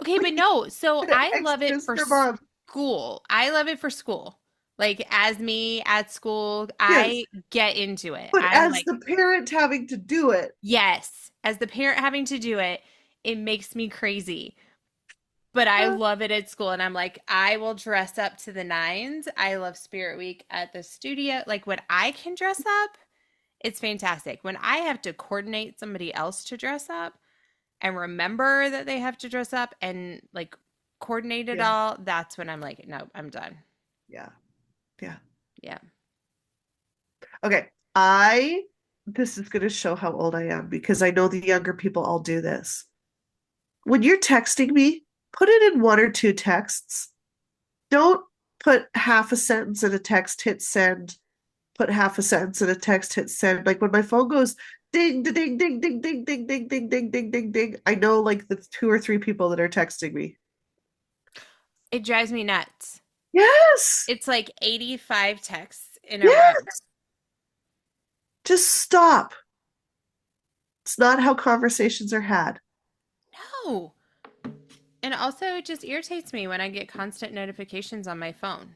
Okay, but Leave no. So the I love it extras for for mom. school. I love it for school. Like as me at school, Yes. I get into it. But I'm as like, the parent having to do it, yes. As the parent having to do it, it makes me crazy. But I uh, love it at school. And I'm like, I will dress up to the nines. I love Spirit Week at the studio. Like when I can dress up, it's fantastic. When I have to coordinate somebody else to dress up and remember that they have to dress up and like coordinate it yeah, all, that's when I'm like, no, I'm done. yeah, yeah. Yeah. Okay. This is going to show how old I am because I know the younger people all do this. When you're texting me, put it in one or two texts. Don't put half a sentence in a text, hit send, put half a sentence in a text, hit send. Like when my phone goes ding, ding, ding, ding, ding, ding, ding, ding, ding, ding, ding, ding, I know like the two or three people that are texting me. It drives me nuts. Yes. It's like 85 texts in a row. Yes. Just stop. It's not how conversations are had. No. And also, it just irritates me when I get constant notifications on my phone.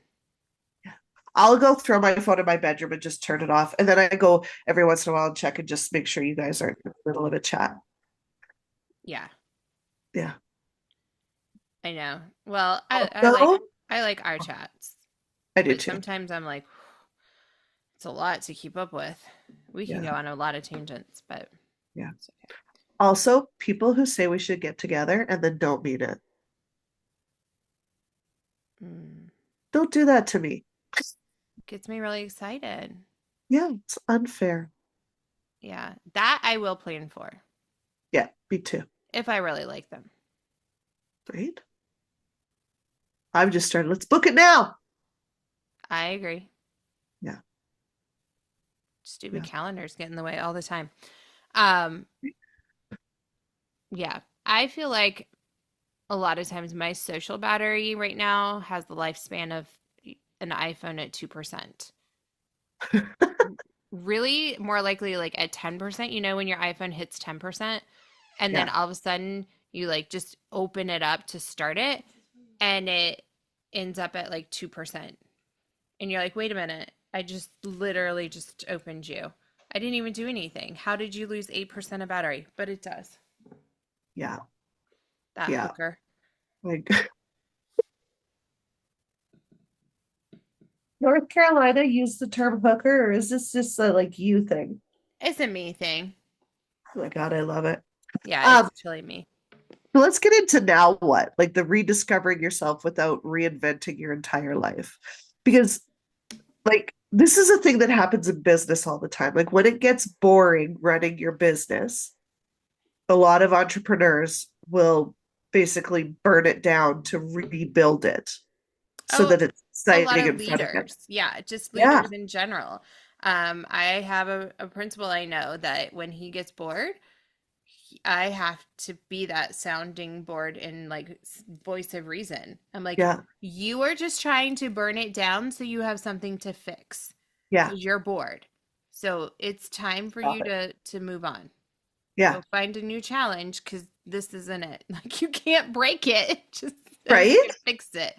Yeah. I'll go throw my phone in my bedroom and just turn it off. And then I go every once in a while and check and just make sure you guys aren't in the middle of a chat. Yeah, Yeah. I know. Well, No, I like our chats, I do but too. sometimes I'm like, it's a lot to keep up with. We can Yeah. go on a lot of tangents, but Yeah. it's okay. Also, people who say we should get together and then don't mean it. Mm. Don't do that to me. Gets me really excited. Yeah, it's unfair. Yeah, that I will plan for Yeah, me too. if I really like them. Right? I've just started. Let's book it now. I agree. Yeah. Stupid Yeah. calendars get in the way all the time. Um, yeah, I feel like a lot of times my social battery right now has the lifespan of an iPhone at 2%. Really, more likely like at 10%, when your iPhone hits 10%, and then Yeah. all of a sudden you like just open it up to start it and it ends up at like 2%. And you're like, wait a minute, I just literally just opened you. I didn't even do anything. How did you lose 8% of battery? But it does. Yeah. That Yeah. hooker. Like North Carolina used the term hooker, or is this just a like you thing? It's a me thing. Oh my God, I love it. Yeah, Um, it's totally me. let's get into now what? Like the rediscovering yourself without reinventing your entire life. Because like this is a thing that happens in business all the time. Like when it gets boring running your business, a lot of entrepreneurs will basically burn it down to rebuild it so Oh, that it's a lot exciting of and fun again. leaders. Yeah, just Yeah, leaders in general. I have a principal I know that when he gets bored, I have to be that sounding board and like voice of reason. I'm like, yeah, you are just trying to burn it down so you have something to fix yeah. because you're bored. So it's time for Stop you it. to move on. Yeah, Go find a new challenge because this isn't it. Like you can't break it, just so you right? can fix it.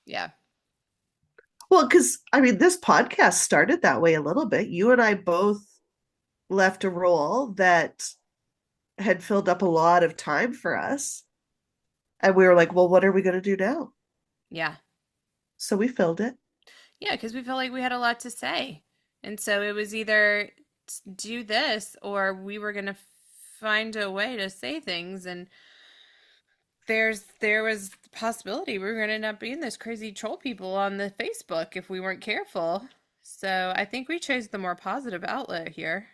Yeah. Well, because I mean, this podcast started that way a little bit. You and I both left a role that had filled up a lot of time for us. And we were like, well, what are we going to do now? Yeah. So we filled it. Yeah, because we felt like we had a lot to say. And so it was either do this or we were going to find a way to say things. And there was the possibility we were going to end up being this crazy troll people on the Facebook if we weren't careful. So I think we chose the more positive outlet here.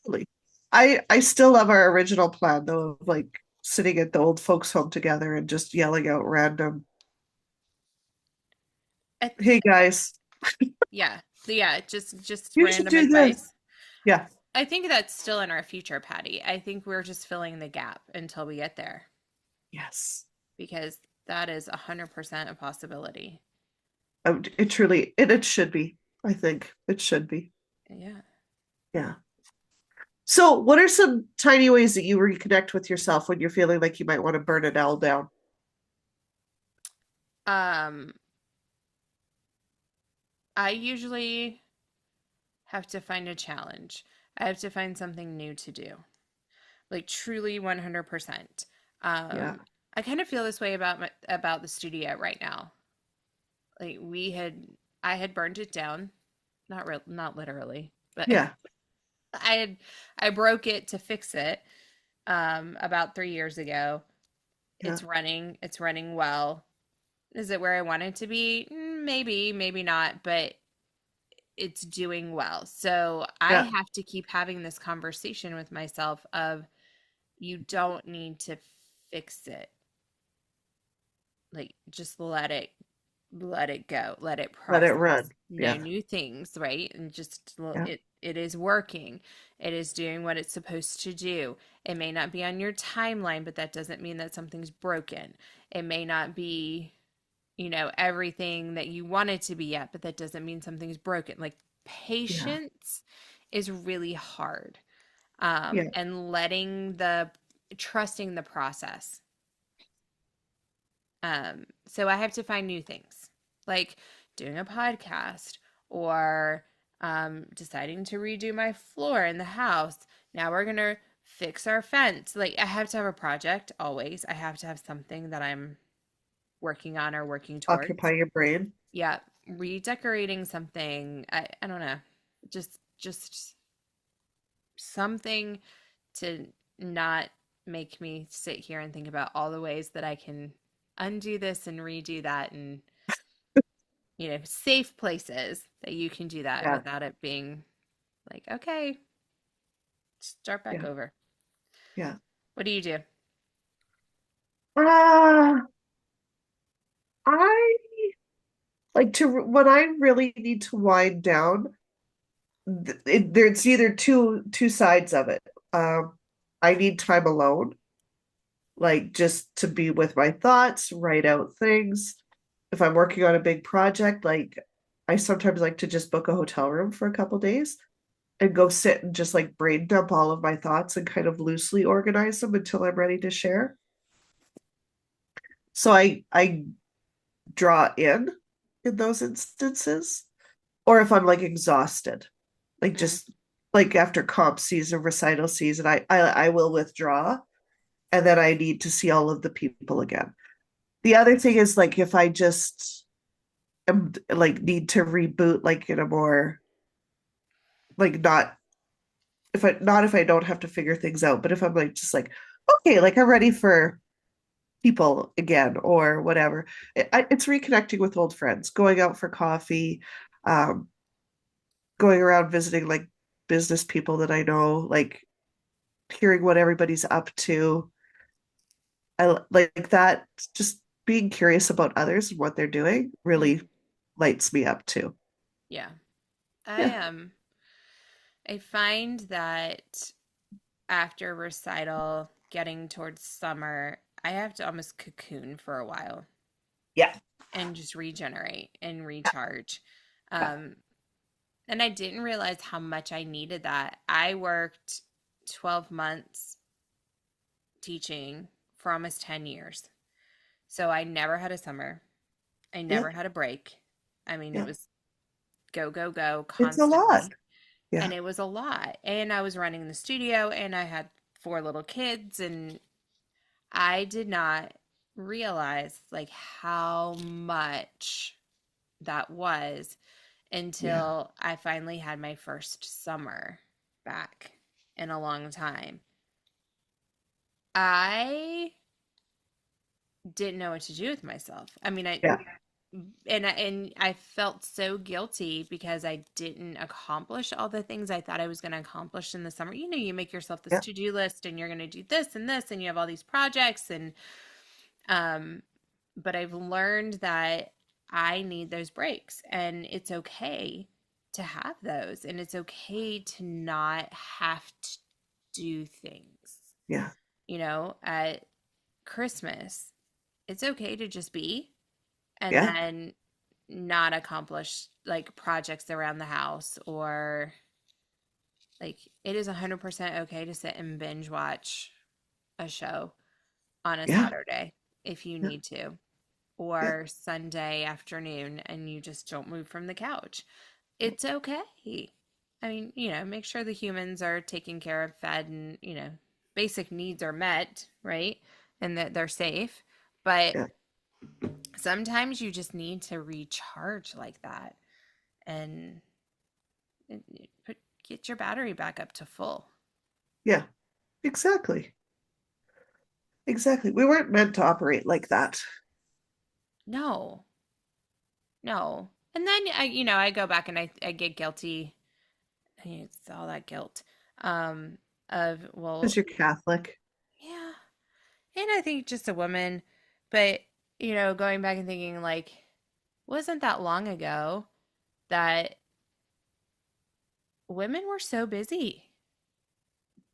Totally. I still love our original plan though of like sitting at the old folks home together and just yelling out random, I, hey guys, yeah. Yeah, just you should random do this. advice. Yeah. I think that's still in our future, Patty. I think we're just filling the gap until we get there Yes. because that is 100% a possibility. Oh, it truly it should be. I think it should be. Yeah. Yeah. So, what are some tiny ways that you reconnect with yourself when you're feeling like you might want to burn it all down? Um, I usually have to find a challenge. I have to find something new to do. Like truly 100%. Yeah. I kind of feel this way about the studio right now. Like I had burned it down, not literally, but Yeah. I had I broke it to fix it about 3 years ago. Yeah. It's running well. Is it where I want it to be? Maybe, maybe not, but it's doing well. So I Yeah. have to keep having this conversation with myself of you don't need to fix it. like just let it go, let it Let it process, run. no Yeah. new things, right? And just Yeah. it is working, it is doing what it's supposed to do. It may not be on your timeline, but that doesn't mean that something's broken. It may not be, everything that you want it to be yet, but that doesn't mean something's broken. Like Yeah. patience is really hard. Yeah. And trusting the process. So I have to find new things, like doing a podcast or deciding to redo my floor in the house. Now we're gonna fix our fence. Like I have to have a project always. I have to have something that I'm working on or working Occupy towards. your brain. Yeah, redecorating something. I don't know. Just something to not make me sit here and think about all the ways that I can undo this and redo that, and safe places that you can do that Yeah. without it being like, okay, start back Yeah. over. Yeah. What do you do? Ah, I like to when I really need to wind down, there's either two sides of it. I need time alone, like just to be with my thoughts, write out things. If I'm working on a big project, like I sometimes like to just book a hotel room for a couple days and go sit and just like brain dump all of my thoughts and kind of loosely organize them until I'm ready to share. So I draw in those instances, or if I'm like exhausted, like Mm, just like after comp season, recital season, I will withdraw, and then I need to see all of the people again. The other thing is like if I just am like need to reboot like in a more like not if I don't have to figure things out, but if I'm like just like okay, like I'm ready for people again or whatever. It's reconnecting with old friends, going out for coffee, um, going around visiting like business people that I know, like hearing what everybody's up to. I like that. Just being curious about others and what they're doing really mhm. lights me up too. Yeah. I Yeah, I find that after recital getting towards summer, I have to almost cocoon for a while yeah, and just regenerate and yeah, recharge. yeah, Um, and I didn't realize how much I needed that. I worked 12 months teaching for almost 10 years. So I never had a summer. I yeah, never had a break. I mean, it yeah. was go, go, go It's a lot. constantly. Yeah, And it was a lot. And I was running the studio and I had four little kids. And I did not realize like how much that was yeah, until I finally had my first summer back in a long time. I didn't know what to do with myself. I mean, yeah, and I felt so guilty because I didn't accomplish all the things I thought I was going to accomplish in the summer. You make yourself this yeah, to-do list and you're going to do this and you have all these projects and um but I've learned that I need those breaks and it's okay to have those and it's okay to not have to do things. yeah, At Christmas, it's okay to just be and yeah, then not accomplish like projects around the house or like it is 100% okay to sit and binge watch a show on a yeah, Saturday if you yeah, need to yeah, or Sunday afternoon and you just don't move from the couch. It's okay. I mean, make sure the humans are taken care of, fed, and, basic needs are met, right? And that they're safe. But yeah, sometimes you just need to recharge like that and get your battery back up to full. yeah. Exactly. Exactly. We weren't meant to operate like that. No, no. And then I go back and I get guilty. I mean, it's all that guilt um, of, Because well, you're Catholic. yeah. And I think just a woman, but going back and thinking like, wasn't that long ago that women were so busy.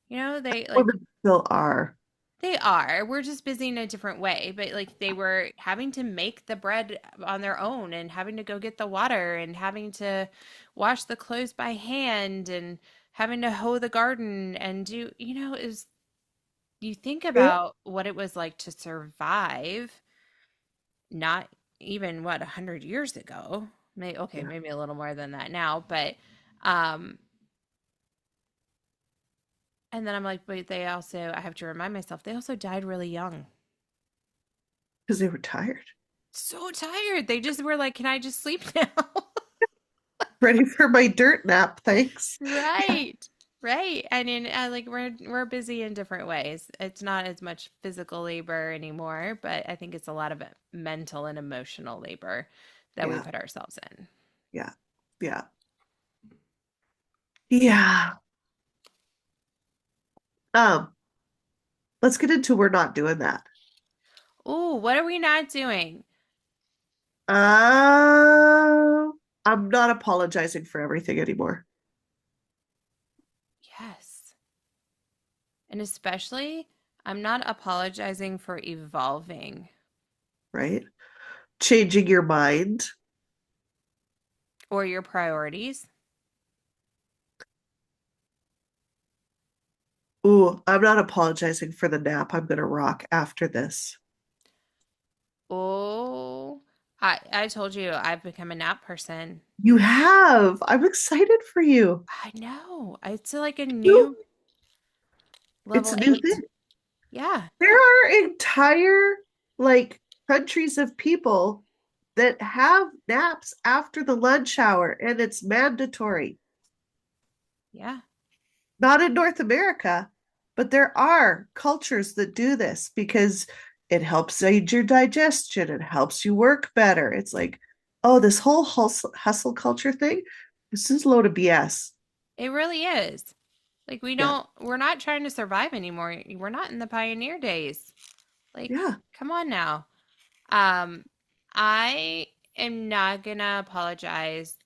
They like Women still are. they are. We're just busy in a different way, but like they were having to make the bread on their own and having to go get the water and having to wash the clothes by hand and having to hoe the garden and is you think Yeah. about what it was like to survive, not even what 100 years ago. Okay, Yeah. maybe a little more than that now, but um and then I'm like, but I have to remind myself, they also died really young. Because they were tired. So tired. They just were like, can I just sleep now? Ready for my dirt nap, thanks. Yeah. Right. Right. I mean, like we're busy in different ways. It's not as much physical labor anymore, but I think it's a lot of mental and emotional labor that we Yeah. put ourselves in. Yeah. Yeah. Yeah. Um, let's get into we're not doing that. Oh, what are we not doing? I'm not apologizing for everything anymore, Yes. And especially, I'm not apologizing for evolving right? Changing your mind. or your priorities. Ooh, I'm not apologizing for the nap I'm gonna rock after this. Oh, I told you I've become a nap person. You have. I'm excited for you. I know. It's like a You, new it's level a new 8. thing. Yeah. There are entire like countries of people that have naps after the lunch hour and it's mandatory. Yeah. Not in North America, but there are cultures that do this because it helps aid your digestion, it helps you work better. It's like, oh, this whole hustle culture thing, this is a load of BS. It really is. Like Yeah. we're not trying to survive anymore. We're not in the pioneer days. Like, Yeah. come on now. Um, I am not gonna apologize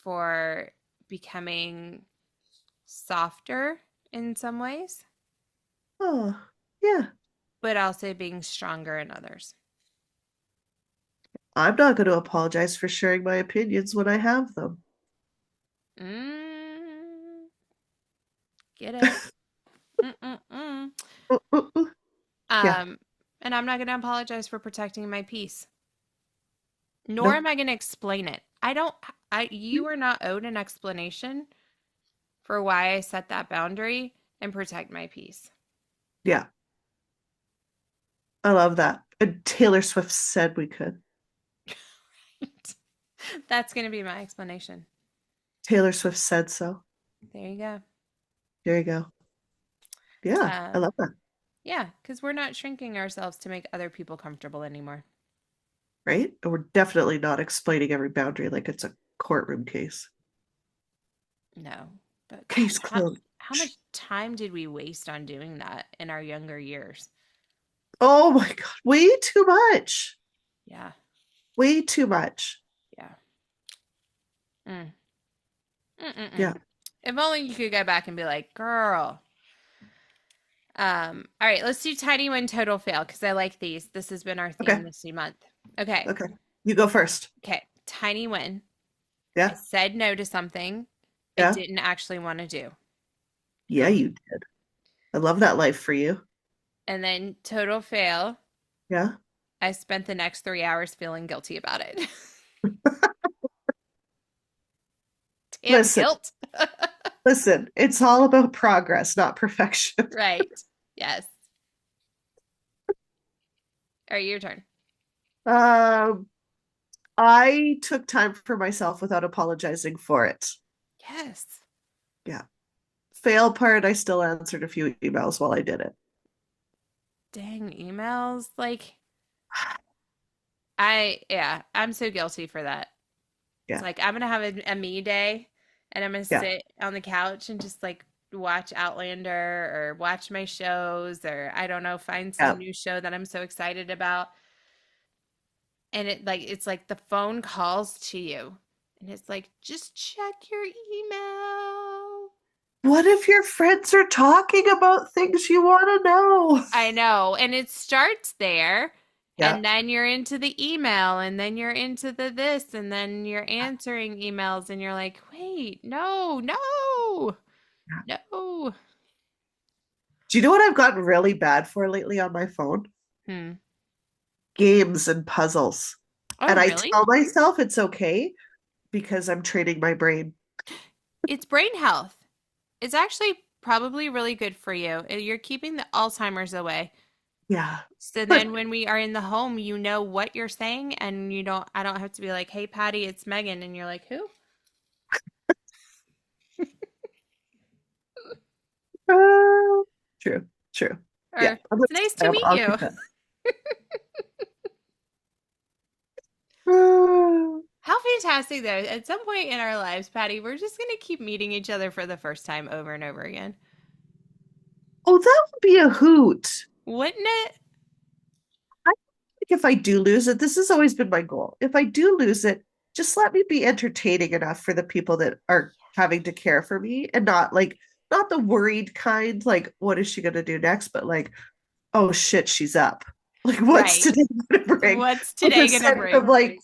for becoming softer in some ways, Oh, yeah. but also being stronger in others. I'm not going to apologize for sharing my opinions when I have them. Mm, get it? Mm-mm-mm. Uh, uh, uh. Yeah. Um, and I'm not going to apologize for protecting my peace, nor No. am I going to explain it. You are not owed an explanation for why I set that boundary and protect my peace. Yeah. I love that. And Taylor Swift said we could. That's going to be my explanation. Taylor Swift said so. There you go. There you go. Yeah. I Um, love that. yeah, because we're not shrinking ourselves to make other people comfortable anymore. Right? And we're definitely not explaining every boundary like it's a courtroom case. No, but God, Case how closed. how much time did we waste on doing that in our younger years? Oh my God. Way too much. Yeah, Way too much. yeah. Mm. Mm-mm-mm. Yeah. If only you could go back and be like, girl. All right, let's do tiny win total fail because I like these. This has been our theme Okay. this month. Okay, Okay. You go first. okay. Tiny win. I Yeah. said no to something I Yeah. didn't actually want to do. Yeah, you did. I love that life for you. And then total fail. Yeah. I spent the next 3 hours feeling guilty about it. Damn Listen, guilt. listen, it's all about progress, not perfection. Right. Yes. All right, your turn. Um, I took time for myself without apologizing for it. Yes. Yeah. Fail part, I still answered a few emails while I did it. Dang emails. Like, yeah, I'm so guilty for that. It's Yeah. like, I'm going to have a me day and I'm going to Yeah. sit on the couch and just like watch Outlander or watch my shows or I don't know, find some Yeah. new show that I'm so excited about. and it's like the phone calls to you and it's like, just check your email. What if your friends are talking about things you want to know? I know. And it starts there. Yeah. And then you're into the email, and then you're into the this, and then you're answering emails, and you're like, wait, no, no, no. Do you know what I've gotten really bad for lately on my phone? Hmm. Games and puzzles. Oh, And I really? tell myself it's okay because I'm training my brain. It's brain health. It's actually probably really good for you. You're keeping the Alzheimer's away. Yeah. So But then when we are in the home, you know what you're saying, and I don't have to be like, hey, Patty, it's Megan. And you're like, who? uh, true, true. Yeah, Or it's nice to meet I'll you. keep that. Uh, How fantastic, though. At some point in our lives, Patty, we're just going to keep meeting each other for the first time over and over again. oh, that would be a hoot. Wouldn't it? I think if I do lose it, this has always been my goal. If I do lose it, just let me be entertaining enough for the people that are having to care for me and not the worried kind, like, what is she going to do next? But like, oh shit, she's up. Like, what's Right. today going to bring? What's Like a today going to sense of bring? like,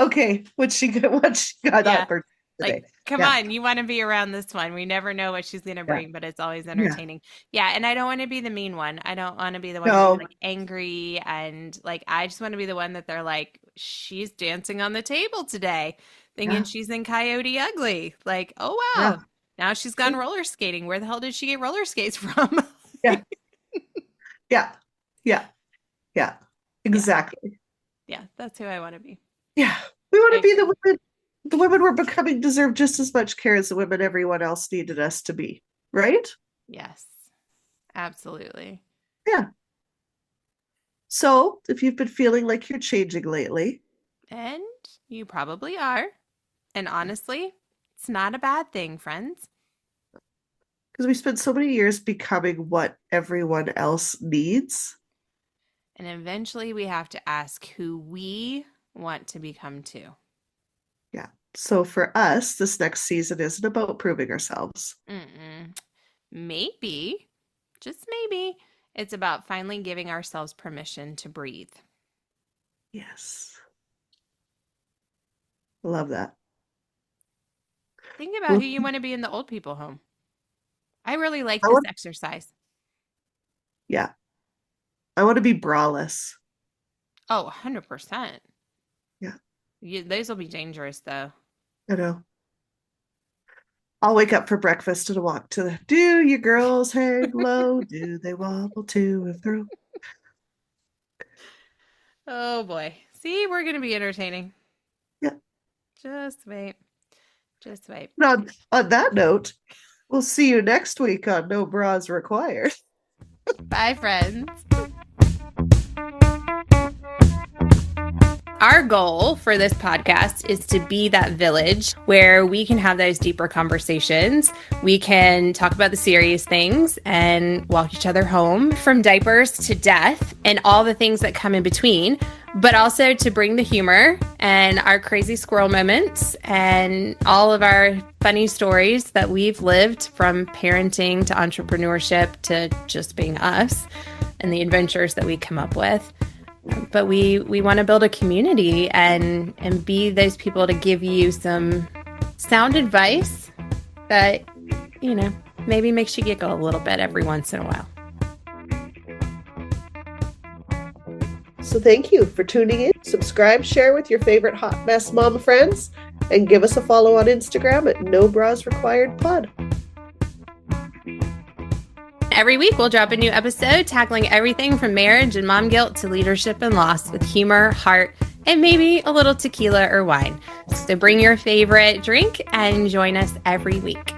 okay, what she got Yeah. up for Like, today. come Yeah, on, you want to be around this one. We never know what she's going to yeah, bring, but it's always yeah. entertaining. Yeah. And I don't want to be the mean one. I don't want to be the one who's No, like angry. And like, I just want to be the one that they're like, she's dancing on the table today, thinking yeah, she's in Coyote Ugly. Like, oh, yeah, wow. Now she's gone roller skating. Where the hell did she get roller skates from? yeah, yeah, yeah, yeah. Yeah. Exactly. Yeah. That's who I want to be. Yeah. We want I to be agree. the women we're becoming deserve just as much care as the women everyone else needed us to be. Right? Yes. Absolutely. Yeah. So if you've been feeling like you're changing lately, And you probably are. And honestly, it's not a bad thing, friends. because we spent so many years becoming what everyone else needs. And eventually we have to ask who we want to become too. Yeah. So for us, this next season isn't about proving ourselves. Mm-mm. Maybe, just maybe, it's about finally giving ourselves permission to breathe. Yes. Love that. Think about who Well, you want to be in the old people home. I really like I this want, exercise. yeah, I want to be braless. Oh, 100%. Yeah, Those will be dangerous though. I know. I'll wake up for breakfast and walk to the do you girls hang low? Do they wobble to and through? Oh boy. See, we're going to be entertaining. Yeah. Just wait. Just wait. And on that note, we'll see you next week on No Bras Required. Bye, friends. Our goal for this podcast is to be that village where we can have those deeper conversations. We can talk about the serious things and walk each other home from diapers to death and all the things that come in between, but also to bring the humor and our crazy squirrel moments and all of our funny stories that we've lived from parenting to entrepreneurship to just being us and the adventures that we come up with. But we want to build a community and be those people to give you some sound advice that, you know, maybe makes you giggle a little bit every once in a while. So thank you for tuning in. Subscribe, share with your favorite hot mess mom friends, and give us a follow on Instagram at No Bras Required Pod. Every week, we'll drop a new episode tackling everything from marriage and mom guilt to leadership and loss with humor, heart, and maybe a little tequila or wine. So bring your favorite drink and join us every week.